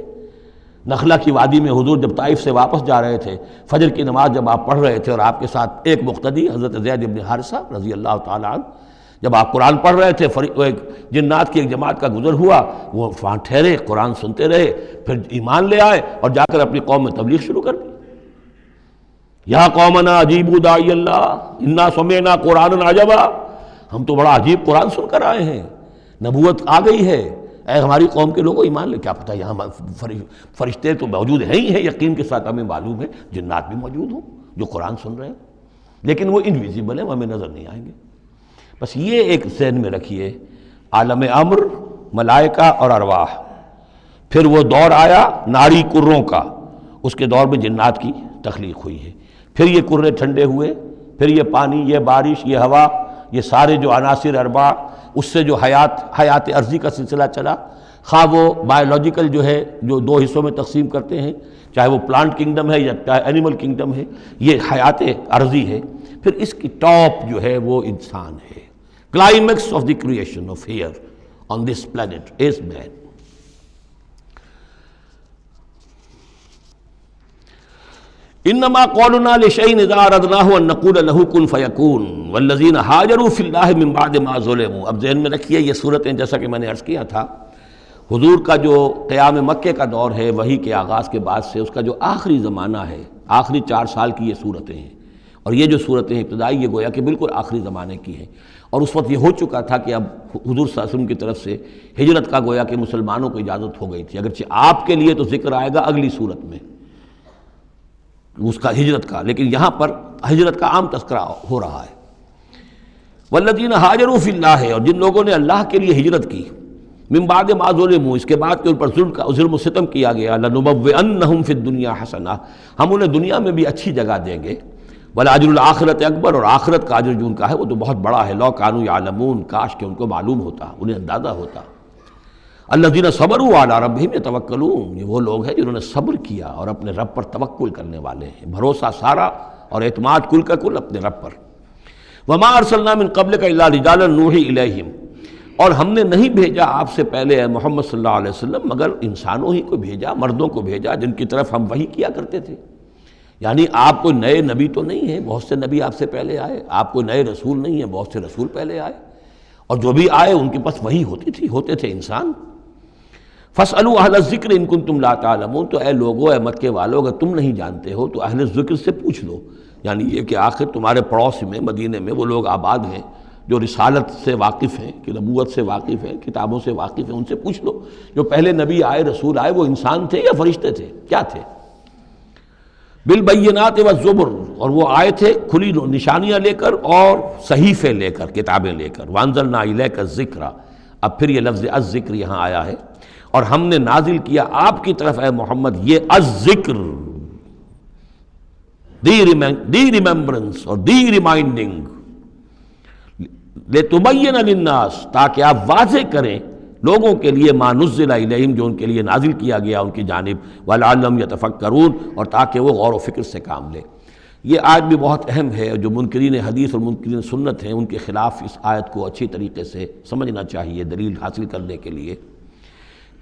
نخلا کی وادی میں حضور جب طائف سے واپس جا رہے تھے، فجر کی نماز جب آپ پڑھ رہے تھے اور آپ کے ساتھ ایک مقتدی حضرت زید بن حارثہ رضی اللہ تعالیٰ عنہ، جب آپ قرآن پڑھ رہے تھے، ایک جنات کی ایک جماعت کا گزر ہوا، وہ وہاں ٹھہرے، قرآن سنتے رہے، پھر ایمان لے آئے اور جا کر اپنی قوم میں تبلیغ شروع کر دی. یا قومنا اجیبوا داعی اللہ انا سمعنا قرآنا عجبا، ہم تو بڑا عجیب قرآن سن کر آئے ہیں، نبوت آ گئی ہے، اے ہماری قوم کے لوگوں ایمان لے. کیا پتہ یہاں فرشتے تو موجود ہیں ہی ہیں، یقین کے ساتھ ہمیں معلوم ہے جنات بھی موجود ہوں جو قرآن سن رہے ہیں، لیکن وہ انویزیبل ہیں، وہ ہمیں نظر نہیں آئیں گے. بس یہ ایک ذہن میں رکھیے، عالم امر، ملائکہ اور ارواح. پھر وہ دور آیا ناری کروں کا، اس کے دور میں جنات کی تخلیق ہوئی ہے. پھر یہ کرے ٹھنڈے ہوئے، پھر یہ پانی، یہ بارش، یہ ہوا، یہ سارے جو عناصر اربع، اس سے جو حیات عرضی کا سلسلہ چلا، خواہ وہ بایولوجیکل جو ہے جو 2 حصوں میں تقسیم کرتے ہیں، چاہے وہ پلانٹ کنگڈم ہے یا چاہے اینیمل کنگڈم ہے، یہ حیات عرضی ہے. پھر اس کی ٹاپ جو ہے وہ انسان ہے. Climax of the creation of here on this planet is man. انما قولنا لشيء اذا اردناه ان نقول له كن فيكون والذين هاجروا في الله من بعد ما ظلموا. اب ذہن میں رکھیے یہ صورتیں، جیسا کہ میں نے عرض کیا تھا، حضور کا جو قیام مکے کا دور ہے، وحی کے آغاز کے بعد سے اس کا جو آخری زمانہ ہے، آخری 4 سال کی یہ صورتیں ہیں. اور یہ جو صورتیں ابتدائی، یہ گویا کہ بالکل آخری زمانے کی ہیں. اور اس وقت یہ ہو چکا تھا کہ اب حضور صلی اللہ علیہ وسلم کی طرف سے ہجرت کا گویا کہ مسلمانوں کو اجازت ہو گئی تھی. اگرچہ آپ کے لیے تو ذکر آئے گا اگلی صورت میں اس کا ہجرت کا، لیکن یہاں پر ہجرت کا عام تذکرہ ہو رہا ہے. والذین ہاجروا فی اللہ، اور جن لوگوں نے اللہ کے لیے ہجرت کی، من بعد ما ظلموا، اس کے بعد کہ ان پر ظلم و ستم کیا گیا، لنبوئنہم فی الدنیا حسنہ، ہم انہیں دنیا میں بھی اچھی جگہ دیں گے. ولاجر الآخرۃ اکبر، اور آخرت کا اجر جو ان کا ہے وہ تو بہت بڑا ہے. لو کانوا یعلمون، کاش کہ ان کو معلوم ہوتا، انہیں اندازہ ہوتا. الذین صبروا علی ربہم یتوکلون، یہ وہ لوگ ہیں جنہوں نے صبر کیا اور اپنے رب پر توکل کرنے والے ہیں، بھروسہ سارا اور اعتماد کل کا کل اپنے رب پر. وما ارسلنا من قبلک الا رجالا نوحی الیہم، اور ہم نے نہیں بھیجا آپ سے پہلے اے محمد صلی اللہ علیہ وسلم مگر انسانوں ہی کو بھیجا، مردوں کو بھیجا جن کی طرف ہم وحی کیا کرتے تھے. یعنی آپ کوئی نئے نبی تو نہیں ہیں، بہت سے نبی آپ سے پہلے آئے، آپ کوئی نئے رسول نہیں ہیں، بہت سے رسول پہلے آئے. اور جو بھی آئے ان کے پاس وہی ہوتی تھی، ہوتے تھے انسان۔ فَاسْأَلُوا أَهْلَ الذِّكْرِ إِن كُنتُمْ لَا تَعْلَمُونَ، تو اے لوگو، اے مکے والو، اگر تم نہیں جانتے ہو تو اہل ذکر سے پوچھ لو، یعنی یہ کہ آخر تمہارے پڑوس میں مدینے میں وہ لوگ آباد ہیں جو رسالت سے واقف ہیں، کہ نبوت سے واقف ہیں، کتابوں سے واقف ہیں، ان سے پوچھ لو جو پہلے نبی آئے، رسول آئے، وہ انسان تھے یا فرشتے تھے، کیا تھے؟ بالبینات والزبر، اور وہ آئے تھے کھلی نشانیاں لے کر اور صحیفے لے کر، کتابیں لے کر۔ وانزلنا الیک الذکر، اب پھر یہ لفظ الذکر یہاں آیا ہے، اور ہم نے نازل کیا آپ کی طرف اے محمد یہ الذکر، دی ریممبرنس اور دی ریمائنڈنگ، لِتُبَيِّنَ لِلنَّاسِ، تاکہ آپ واضح کریں لوگوں کے لیے ما نزل الیہم، جو ان کے لیے نازل کیا گیا ان کی جانب، وَلَعَلَّهُمْ يَتَفَكَّرُونَ، اور تاکہ وہ غور و فکر سے کام لیں۔ یہ آیت بھی بہت اہم ہے، جو منکرین حدیث اور منکرین سنت ہیں ان کے خلاف اس آیت کو اچھی طریقے سے سمجھنا چاہیے دلیل حاصل کرنے کے لیے،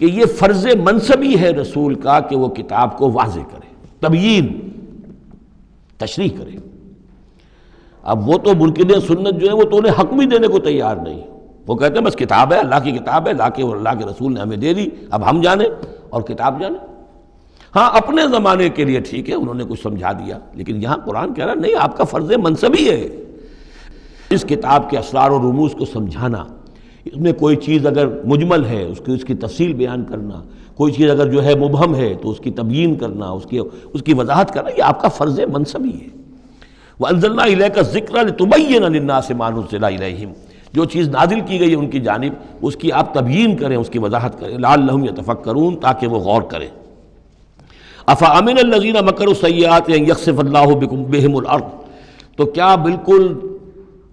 کہ یہ فرض منصبی ہے رسول کا کہ وہ کتاب کو واضح کرے، تبیین، تشریح کرے۔ اب وہ تو منکرین سنت جو ہے وہ تو انہیں حق بھی دینے کو تیار نہیں، وہ کہتے ہیں بس کتاب ہے، اللہ کی کتاب ہے، اللہ کے رسول نے ہمیں دے دی، اب ہم جانیں اور کتاب جانیں۔ ہاں اپنے زمانے کے لیے ٹھیک ہے، انہوں نے کچھ سمجھا دیا، لیکن یہاں قرآن کہہ رہا نہیں، آپ کا فرض منصبی ہے اس کتاب کے اسرار و رموز کو سمجھانا۔ اس میں کوئی چیز اگر مجمل ہے اس کی تفصیل بیان کرنا، کوئی چیز اگر جو ہے مبہم ہے تو اس کی تبیین کرنا، اس کی وضاحت کرنا، یہ آپ کا فرض منصبی ہے۔ وَأَنزَلْنَا إِلَيْكَ الذِّكْرَ لِتُبَيِّنَ لِلنَّاسِ مَا نُزِّلَ إِلَيْهِمْ، جو چیز نازل کی گئی ہے ان کی جانب اس کی آپ تبیین کریں، اس کی وضاحت کریں، لعلہم یتفکرون، تاکہ وہ غور کریں۔ افامن الذین مکروا السیئات ان یخسف اللہ بہم الارض، تو کیا بالکل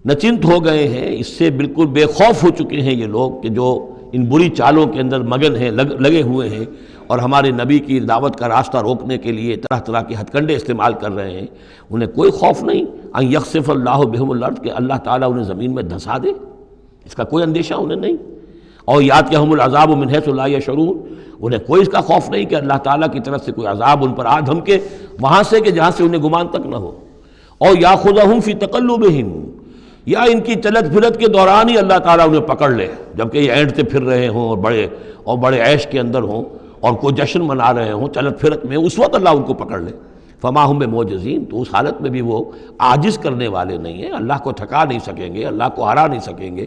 نچنت ہو گئے ہیں، اس سے بالکل بے خوف ہو چکے ہیں یہ لوگ کہ جو ان بری چالوں کے اندر مگن ہیں، لگے ہوئے ہیں، اور ہمارے نبی کی دعوت کا راستہ روکنے کے لیے طرح طرح کے ہتھ کنڈے استعمال کر رہے ہیں، انہیں کوئی خوف نہیں ان یخسف اللہ بہم الارض، کہ اللہ تعالیٰ انہیں زمین میں دھسا دے، اس کا کوئی اندیشہ انہیں نہیں۔ اور یاتیہم العذاب من حیث لا یشعرون، انہیں کوئی اس کا خوف نہیں کہ اللہ تعالیٰ کی طرف سے کوئی عذاب ان پر آ دھمکے وہاں سے کہ جہاں سے انہیں گمان تک نہ ہو۔ اور یاخذہم فی تقلبہم، یا ان کی چلت پھرت کے دوران ہی اللہ تعالیٰ انہیں پکڑ لے، جبکہ یہ اینٹتے پھر رہے ہوں اور بڑے عیش کے اندر ہوں اور کوئی جشن منا رہے ہوں چلت پھرت میں، اس وقت اللہ ان کو پکڑ لے۔ فما ہم بمعجزین، تو اس حالت میں بھی وہ عاجز کرنے والے نہیں ہیں، اللہ کو تھکا نہیں سکیں گے، اللہ کو ہرا نہیں سکیں گے۔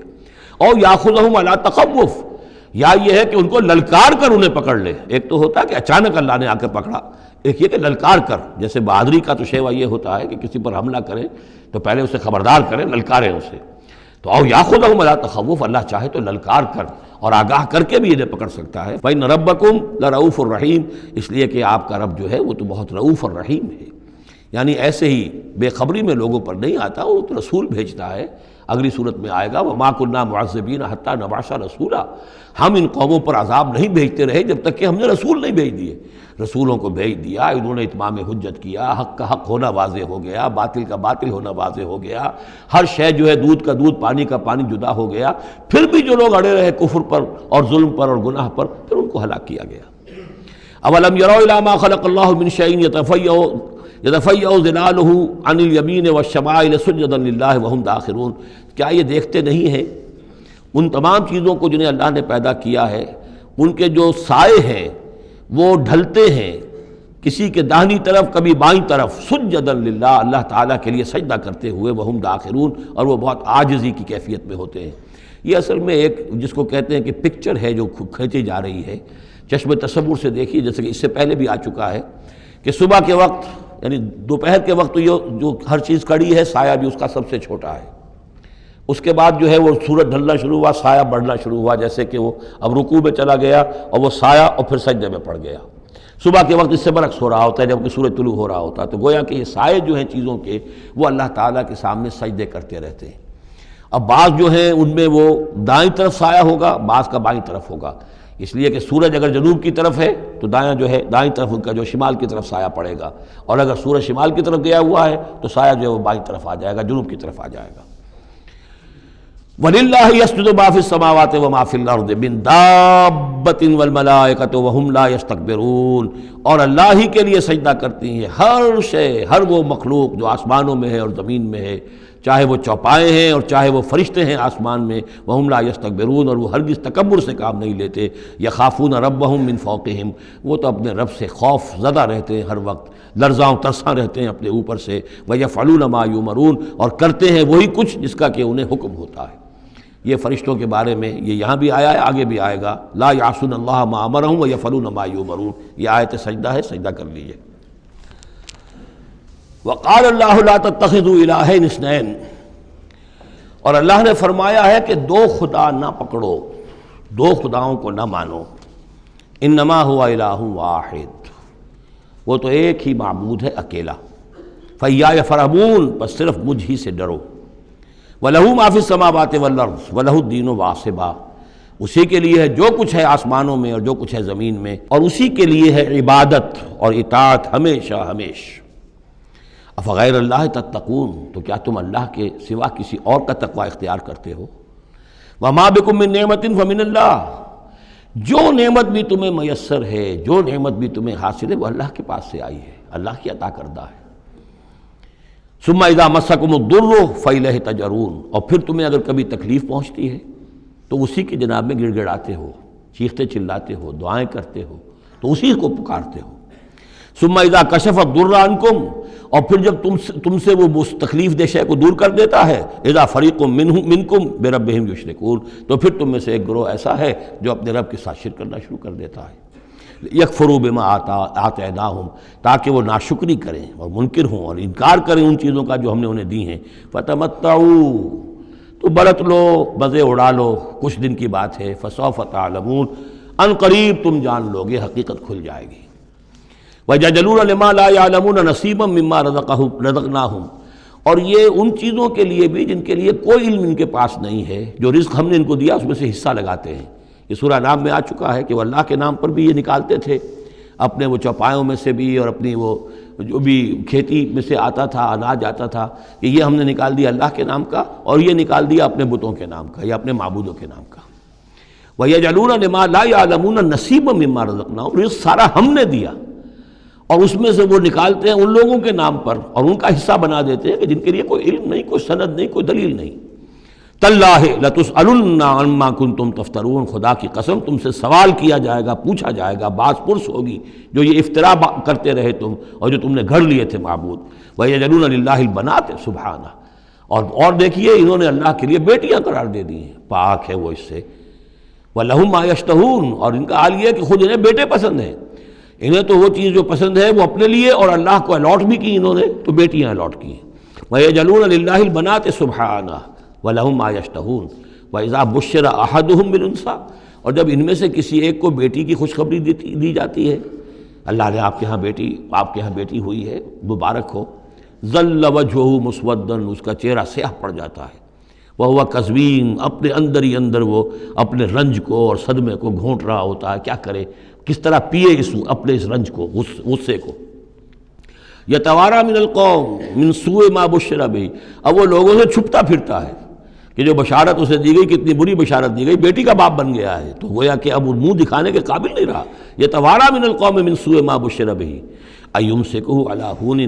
اور یاخذہم علی تخوف، یا یہ ہے کہ ان کو للکار کر انہیں پکڑ لے۔ ایک تو ہوتا ہے کہ اچانک اللہ نے آ کے پکڑا، ایک یہ کہ للکار کر، جیسے بہادری کا تو شیوا یہ ہوتا ہے کہ کسی پر حملہ کریں تو پہلے اسے خبردار کریں، للکاریں اسے۔ تو او یاخذہم علی تخوف، اللہ چاہے تو للکار کر اور آگاہ کر کے بھی انہیں پکڑ سکتا ہے۔ فإن ربکم لرؤوف الرحیم، اس لیے کہ آپ کا رب جو ہے وہ تو بہت رؤوف اور رحیم ہے، یعنی ایسے ہی بے خبری میں لوگوں پر نہیں آتا، وہ تو رسول بھیجتا ہے۔ اگلی صورت میں آئے گا وما كنا معذبین حتی نبعث رسولا، ہم ان قوموں پر عذاب نہیں بھیجتے رہے جب تک کہ ہم نے رسول نہیں بھیج دیے۔ رسولوں کو بھیج دیا، انہوں نے اتمام حجت کیا، حق کا حق ہونا واضح ہو گیا، باطل کا باطل ہونا واضح ہو گیا، ہر شے جو ہے دودھ کا دودھ پانی کا پانی جدا ہو گیا، پھر بھی جو لوگ اڑے رہے کفر پر اور ظلم پر اور گناہ پر، پھر ان کو ہلاک کیا گیا۔ اولم یروا الی ما خلق اللہ من شیء یتفیأ ظلالہ عن الیمین والشمائل سجدا للہ وہم داخرون، کیا یہ دیکھتے نہیں ہیں ان تمام چیزوں کو جنہیں اللہ نے پیدا کیا ہے، ان کے جو سائے ہیں وہ ڈھلتے ہیں کسی کے داہنی طرف کبھی بائیں طرف، سجدا للہ، اللہ تعالیٰ کے لیے سجدہ کرتے ہوئے، وہم داخرون، اور وہ بہت عاجزی کی کیفیت میں ہوتے ہیں۔ یہ اصل میں ایک جس کو کہتے ہیں کہ پکچر ہے جو کھینچی جا رہی ہے، چشم تصور سے دیکھیے، جیسے کہ اس سے پہلے بھی آ چکا ہے کہ صبح کے وقت یعنی دوپہر کے وقت یہ جو ہر چیز کڑی ہے، سایہ بھی اس کا سب سے چھوٹا ہے۔ اس کے بعد جو ہے وہ سورج ڈھلنا شروع ہوا، سایہ بڑھنا شروع ہوا، جیسے کہ وہ اب رکوع میں چلا گیا اور وہ سایہ اور پھر سجدے میں پڑ گیا۔ صبح کے وقت اس سے برعکس ہو رہا ہوتا ہے جبکہ سورج طلوع ہو رہا ہوتا ہے، تو گویا کہ یہ سائے جو ہیں چیزوں کے وہ اللہ تعالیٰ کے سامنے سجدے کرتے رہتے ہیں۔ اب بعض جو ہیں ان میں وہ دائیں طرف سایہ ہوگا، بعض کا بائیں طرف ہوگا، اس لیے کہ سورج اگر جنوب کی طرف ہے تو دایاں جو ہے دائیں طرف ان کا جو شمال کی طرف سایہ پڑے گا، اور اگر سورج شمال کی طرف گیا ہوا ہے تو سایہ جو ہے وہ بائیں طرف آ جائے گا، جنوب کی طرف آ جائے گا۔ وَلِلَّهِ يَسْجُدُ مَا فِي السَّمَاوَاتِ وَمَا فِي الْأَرْضِ مِن دَابَّةٍ وَالْمَلَائِكَةُ وَهُمْ لَا يَسْتَكْبِرُونَ، اور اللہ ہی کے لیے سجدہ کرتی ہیں ہر شے، ہر وہ مخلوق جو آسمانوں میں ہے اور زمین میں ہے، چاہے وہ چوپائے ہیں اور چاہے وہ فرشتے ہیں آسمان میں، وَهُمْ لَا يَسْتَكْبِرُونَ، اور وہ ہرگز تکبر سے کام نہیں لیتے، يَخَافُونَ رَبَّهُمْ مِنْ فَوْقِهِمْ، وہ تو اپنے رب سے خوف زدہ رہتے ہیں، ہر وقت لرزاں ترساں رہتے ہیں اپنے اوپر سے، وَيَفْعَلُونَ مَا يُؤْمَرُونَ، اور کرتے ہیں وہی کچھ جس کا کہ انہیں حکم ہوتا ہے۔ یہ فرشتوں کے بارے میں یہ یہاں بھی آیا ہے، آگے بھی آئے گا، لا یعصون اللہ ما امرہم ویفعلون ما یؤمرون، یہ آیت سجدہ ہے، سجدہ کر لیجئے۔ وقال اللہ لا تتخذوا الہین اثنین، اور اللہ نے فرمایا ہے کہ دو خدا نہ پکڑو، دو خداؤں کو نہ مانو، انما هو الہ واحد، وہ تو ایک ہی معبود ہے اکیلا، فإیایا فارہبون، بس صرف مجھ ہی سے ڈرو، وَلَهُ مَا فِي السَّمَاوَاتِ وَالْأَرْضِ وَلَهُ الدِّينُ وَاصِبًا، اسی کے لیے ہے جو کچھ ہے آسمانوں میں اور جو کچھ ہے زمین میں، اور اسی کے لیے ہے عبادت اور اطاعت ہمیشہ ہمیش۔ افغیر اللہ تتقون، تو کیا تم اللہ کے سوا کسی اور کا تقوی اختیار کرتے ہو؟ وَمَا بِكُم مِّن نِّعْمَةٍ فَمِنَ اللَّهِ، جو نعمت بھی تمہیں میسر ہے، جو نعمت بھی تمہیں حاصل ہے، وہ اللہ کے پاس سے آئی ہے، اللہ کی عطا کردہ ہے۔ ثم اذا مسکم الضر فإلیہ تجرون، اور پھر تمہیں اگر کبھی تکلیف پہنچتی ہے تو اسی کی جناب میں گڑ گڑاتے ہو، چیختے چلاتے ہو، دعائیں کرتے ہو، تو اسی کو پکارتے ہو۔ ثم اذا کشف الضر عنکم، اور پھر جب تم سے وہ تکلیف دہ شے کو دور کر دیتا ہے، اذا فریق منکم بربہم یشرکون، تو پھر تم میں سے ایک گروہ ایسا ہے جو اپنے رب کے ساتھ شرک کرنا شروع کر دیتا ہے۔ یکفروا بما آتیناہم، تاکہ وہ ناشکری کریں اور منکر ہوں اور انکار کریں ان چیزوں کا جو ہم نے انہیں دی ہیں۔ فتمتعوا، تو برت لو، مزے اڑا لو، کچھ دن کی بات ہے، فسوف تعلمون، ان قریب تم جان لو گے، حقیقت کھل جائے گی۔ وَيَجْعَلُونَ لِمَا لَا يَعْلَمُونَ نَصِيبًا مِّمَّا رَزَقْنَاهُمْ، اور یہ ان چیزوں کے لیے بھی جن کے لیے کوئی علم ان کے پاس نہیں ہے، جو رزق ہم نے ان کو دیا اس میں سے حصہ لگاتے ہیں۔ یہ سورہ نام میں آ چکا ہے کہ وہ اللہ کے نام پر بھی یہ نکالتے تھے، اپنے وہ چوپایوں میں سے بھی اور اپنی وہ جو بھی کھیتی میں سے آتا تھا، اناج آتا تھا، کہ یہ ہم نے نکال دیا اللہ کے نام کا، اور یہ نکال دیا اپنے بتوں کے نام کا یا اپنے معبودوں کے نام کا۔ وَيَجْعَلُونَ لِمَا لَا يَعْلَمُونَ نَصِيبًا مِّمَّا رَزَقْنَاهُمْ، رزق سارا ہم نے دیا، اور اس میں سے وہ نکالتے ہیں ان لوگوں کے نام پر اور ان کا حصہ بنا دیتے ہیں کہ جن کے لیے کوئی علم نہیں، کوئی سند نہیں، کوئی دلیل نہیں۔ تاللہ لتسألن عما کنتم تفترون، خدا کی قسم تم سے سوال کیا جائے گا، پوچھا جائے گا، باز پرس ہوگی جو یہ افترا کرتے رہے تم اور جو تم نے گھڑ لیے تھے معبود۔ وَيَجْعَلُونَ لِلَّهِ الْبَنَاتِ سبحانہ، اور دیکھیے انہوں نے اللہ کے لیے بیٹیاں قرار دے دی ہیں، پاک ہے وہ اس سے۔ وَلَهُم مَّا يَشْتَهُونَ، اور ان کا حال یہ ہے کہ خود انہیں بیٹے پسند ہیں، انہیں تو وہ چیز جو پسند ہے وہ اپنے لیے اور اللہ کو الاٹ بھی کی انہوں نے، تو بیٹیاں الاٹ کی ہیں۔ وَيَجْعَلُونَ لِلَّهِ الْبَنَاتِ سُبْحَانَهُ وَلَهُم مَّا يَشْتَهُونَ وَإِذَا بُشِّرَ أَحَدُهُم بِالْأُنثىٰ، اور جب ان میں سے کسی ایک کو بیٹی کی خوشخبری دی جاتی ہے، اللہ نے آپ کے ہاں بیٹی ہوئی ہے، مبارک ہو، ظَلَّ وَجْهُهُ مُسْوَدًّا، اس کا چہرہ سیاہ پڑ جاتا ہے، وَهُوَ كَظِيمٌ، اپنے اندر ہی اندر وہ اپنے رنج کو اور صدمے کو گھونٹ رہا ہوتا ہے، کیا کرے، کس طرح پیے اپنے اس رنج کو، غصے کو۔ یتوارا من القوم من سوء ما بشر بہ، اب وہ لوگوں سے چھپتا پھرتا ہے کہ جو بشارت اسے دی گئی کتنی بری بشارت دی گئی، بیٹی کا باپ بن گیا ہے، تو گویا کہ اب وہ منہ دکھانے کے قابل نہیں رہا۔ یتوارا من القوم من سوء ما بشر بہ ایمسکہ علی ہون،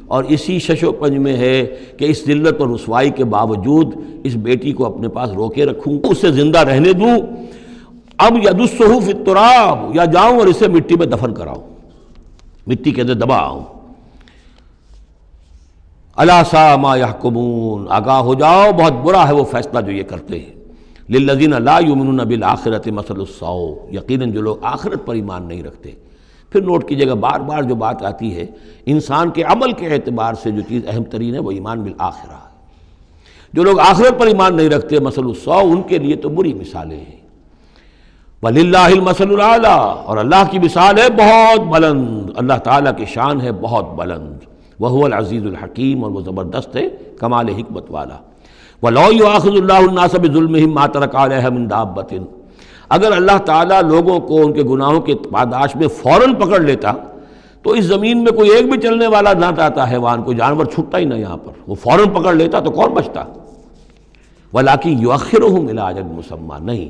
اور اسی شش و پنج میں ہے کہ اس ذلت اور رسوائی کے باوجود اس بیٹی کو اپنے پاس روکے رکھوں، اسے زندہ رہنے دوں، اب یدسہ فی التراب، یا جاؤں اور اسے مٹی میں دفن کراؤں، مٹی کے اندر دبا آؤں۔ الا ساء ما یحکمون، آگاہ ہو جاؤ بہت برا ہے وہ فیصلہ جو یہ کرتے ہیں۔ للذین لا یؤمنون بالآخرۃ مثل السوء، یقیناً جو لوگ آخرت پر ایمان نہیں رکھتے۔ پھر نوٹ کیجیے گا بار بار جو بات آتی ہے، انسان کے عمل کے اعتبار سے جو چیز اہم ترین ہے وہ ایمان بالآخرہ ہے۔ جو لوگ آخرت پر ایمان نہیں رکھتے، مثل السوء، ان کے لیے تو بری مثالیں ہیں۔ وَلِلَّهِ الْمَثَلُ الْأَعْلَىٰ، اور اللہ کی مثال ہے بہت بلند، اللہ تعالیٰ کی شان ہے بہت بلند، وَهُوَ الْعَزِيزُ الْحَكِيمُ، اور وہ زبردست ہے کمال حکمت والا۔ وَلَوْ يُؤَاخِذُ اللَّهُ النَّاسَ بِظُلْمِهِمْ مَا تَرَكَ عَلَيْهَا مِن دَابَّةٍ، اگر اللہ تعالیٰ لوگوں کو ان کے گناہوں کے پاداش میں فوراً پکڑ لیتا تو اس زمین میں کوئی ایک بھی چلنے والا نہ رہتا، حیوان کوئی جانور چھٹتا ہی نہ، یہاں پر وہ فوراً پکڑ لیتا تو کون بچتا۔ وَلَٰكِن يُؤَخِّرُهُمْ إِلَىٰ أَجَلٍ مُّسَمًّى، نہیں،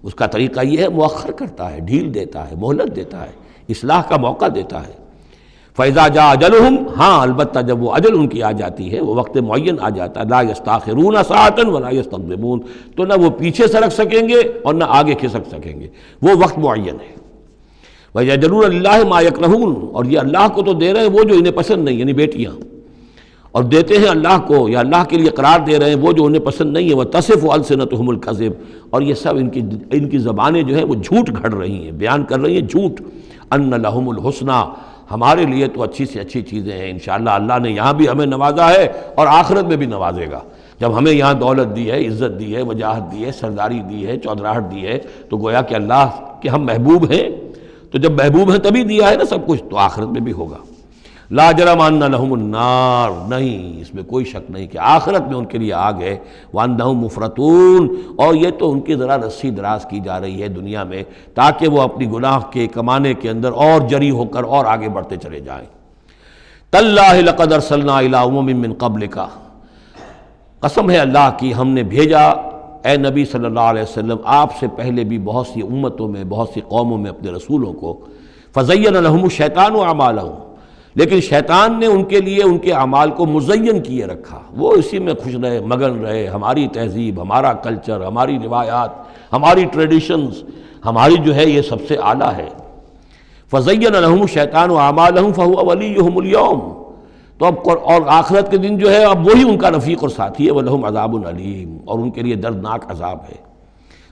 اس کا طریقہ یہ ہے مؤخر کرتا ہے، ڈھیل دیتا ہے، مہلت دیتا ہے، اصلاح کا موقع دیتا ہے۔ فَإِذَا جَاءَ أَجَلُهُمْ، ہاں البتہ جب وہ اجل ان کی آ جاتی ہے، وہ وقت معین آ جاتا ہے، لَا يَسْتَأْخِرُونَ سَاعَةً وَلَا يَسْتَقْدِمُونَ، تو نہ وہ پیچھے سرک سکیں گے اور نہ آگے کھسک سکیں گے، وہ وقت معین ہے۔ وَيَجْعَلُونَ لِلَّهِ مَا يَكْرَهُونَ، اور یہ اللہ کو تو دے رہے ہیں وہ جو انہیں پسند نہیں، یعنی بیٹیاں، اور دیتے ہیں اللہ کو یا اللہ کے لیے قرار دے رہے ہیں وہ جو انہیں پسند نہیں ہے، وَتَصِفُ أَلْسِنَتُهُمُ الْكَذِبَ، اور یہ سب ان کی زبانیں جو ہیں وہ جھوٹ گھڑ رہی ہیں، بیان کر رہی ہیں جھوٹ۔ أَنَّ لَهُمُ الْحُسْنَى، ہمارے لیے تو اچھی سے اچھی چیزیں ہیں، انشاءاللہ اللہ نے یہاں بھی ہمیں نوازا ہے اور آخرت میں بھی نوازے گا۔ جب ہمیں یہاں دولت دی ہے، عزت دی ہے، وجاہت دی ہے، سرداری دی ہے، چودراہٹ دی ہے، تو گویا کہ اللہ کے ہم محبوب ہیں، تو جب محبوب ہیں تبھی دیا ہے نا سب کچھ، تو آخرت میں بھی ہوگا۔ لا جرم ان لہم النار، نہیں اس میں کوئی شک نہیں کہ آخرت میں ان کے لیے آگ ہے، وانہم مفرطون، اور یہ تو ان کی ذرا رسی دراز کی جا رہی ہے دنیا میں تاکہ وہ اپنی گناہ کے کمانے کے اندر اور جری ہو کر اور آگے بڑھتے چلے جائیں۔ تاللہ لقد ارسلنا الی امم من قبلک، قسم ہے اللہ کی ہم نے بھیجا اے نبی صلی اللہ علیہ وسلم آپ سے پہلے بھی بہت سی امتوں میں، بہت سی قوموں میں اپنے رسولوں کو، فزین لہم الشیطان اعمالہم، لیکن شیطان نے ان کے لیے ان کے اعمال کو مزین کیے رکھا، وہ اسی میں خوش رہے، مگن رہے، ہماری تہذیب، ہمارا کلچر، ہماری روایات، ہماری ٹریڈیشنز، ہماری جو ہے یہ سب سے اعلیٰ ہے۔ فزین لہم الشیطان اعمالہم فہو ولیہم اليوم، تو اب اور آخرت کے دن جو ہے اب وہی ان کا رفیق اور ساتھی ہے، وَلَهُمْ عَذَابٌ عَلِيمٌ، اور ان کے لیے دردناک عذاب ہے۔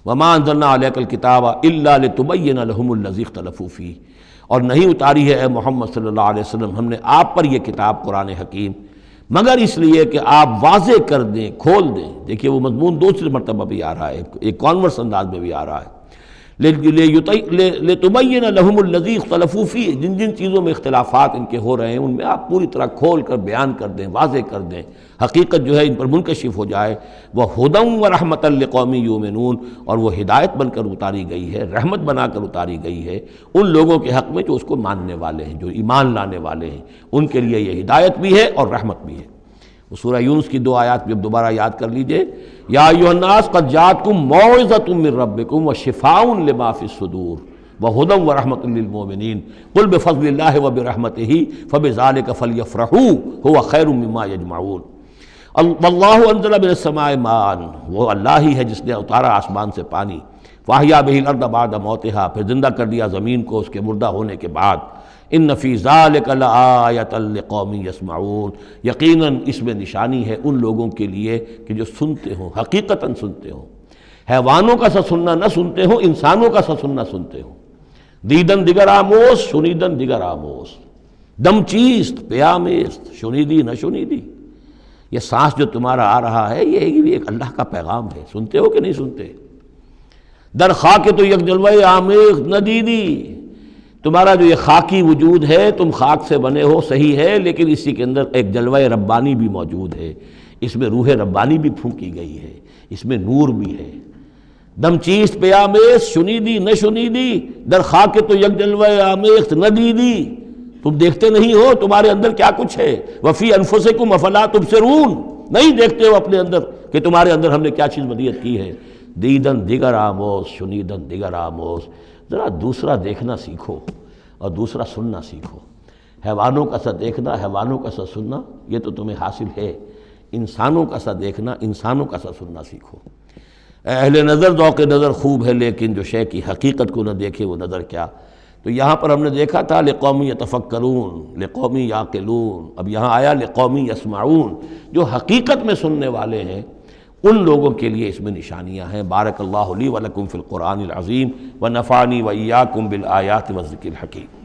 وَمَا أَنزَلْنَا عَلَيْكَ الْكِتَابَ إِلَّا لِتُبَيِّنَ لَهُمُ الَّذِي اخْتَلَفُوا فِيهِ، اور نہیں اتاری ہے اے محمد صلی اللہ علیہ وسلم ہم نے آپ پر یہ کتاب قرآن حکیم مگر اس لیے کہ آپ واضح کر دیں، کھول دیں۔ دیکھیے وہ مضمون دوسری مرتبہ بھی آ رہا ہے، ایک کانورس انداز میں بھی آ رہا ہے، لِتُبَيِّنَ لَهُمُ الَّذِي اخْتَلَفُوا فِيهِ، جن جن چیزوں میں اختلافات ان کے ہو رہے ہیں ان میں آپ پوری طرح کھول کر بیان کر دیں، واضح کر دیں، حقیقت جو ہے ان پر منکشف ہو جائے۔ وَهُدًى وَرَحْمَةً لِقَوْمٍ يُؤْمِنُونَ، اور وہ ہدایت بن کر اتاری گئی ہے، رحمت بنا کر اتاری گئی ہے ان لوگوں کے حق میں جو اس کو ماننے والے ہیں، جو ایمان لانے والے ہیں، ان کے لیے یہ ہدایت بھی ہے اور رحمت بھی ہے۔ وہ سورہ یونس کی 2 آیات بھی اب دوبارہ یاد کر لیجئے، یا ایھا الناس قد جاءتکم موعظۃ من ربکم وشفاء لما فی الصدور وہدی ورحمۃ للمؤمنین قل بفضل اللہ وبرحمتہ فبذلک فلیفرحوا ھو خیر مما یجمعون۔ واللہ انزل من السماء ماء، وہ اللہ ہی ہے جس نے اتارا آسمان سے پانی، فاحیا بہ الارض بعد موتہا، پھر زندہ کر دیا زمین کو اس کے مردہ ہونے کے بعد۔ ان فی ذلک لآیۃ لقوم یسمعون، یقیناً اس میں نشانی ہے ان لوگوں کے لیے کہ جو سنتے ہوں، حقیقتاً سنتے ہوں، حیوانوں کا سا سننا نہ سنتے ہوں، انسانوں کا سا سننا سنتے ہوں۔ دیدن دیگر آموز، شنیدن دیگر آموز، دم چیست پیامیست، شنیدی نہ شنیدی، یہ سانس جو تمہارا آ رہا ہے یہ بھی ایک اللہ کا پیغام ہے، سنتے ہو کہ نہیں سنتے؟ در خاک تو یک جلوہ آمیخ ندیدی، تمہارا جو یہ خاکی وجود ہے تم خاک سے بنے ہو صحیح ہے، لیکن اسی کے اندر ایک جلوہ ربانی بھی موجود ہے، اس میں روح ربانی بھی پھونکی گئی ہے، اس میں نور بھی ہے۔ دم چیست پیامیس، شنیدی نہ شنیدی، در خاک تو یک جلوہ آمیخت ندیدی، تم دیکھتے نہیں ہو تمہارے اندر کیا کچھ ہے، وفی انفسکم افلا تبصرون، نہیں دیکھتے ہو اپنے اندر کہ تمہارے اندر ہم نے کیا چیز ودیعت کی ہے۔ دیدن دیگر آموز، شنیدن دیگر آموز، ذرا دوسرا دیکھنا سیکھو اور دوسرا سننا سیکھو۔ حیوانوں کا سا دیکھنا، حیوانوں کا سا سننا یہ تو تمہیں حاصل ہے، انسانوں کا سا دیکھنا، انسانوں کا سا سننا سیکھو۔ اہل نظر ذوق نظر خوب ہے، لیکن جو شے کی حقیقت کو نہ دیکھے وہ نظر کیا۔ تو یہاں پر ہم نے دیکھا تھا لقوم یتفکرون، لقوم یعقلون، اب یہاں آیا لقوم یسمعون، جو حقیقت میں سننے والے ہیں ان لوگوں کے لیے اس میں نشانیاں ہیں۔ بارک اللہ لی ولکم فی القرآن العظیم ونفعنی وإیاکم بالآیات والذکر الحکیم۔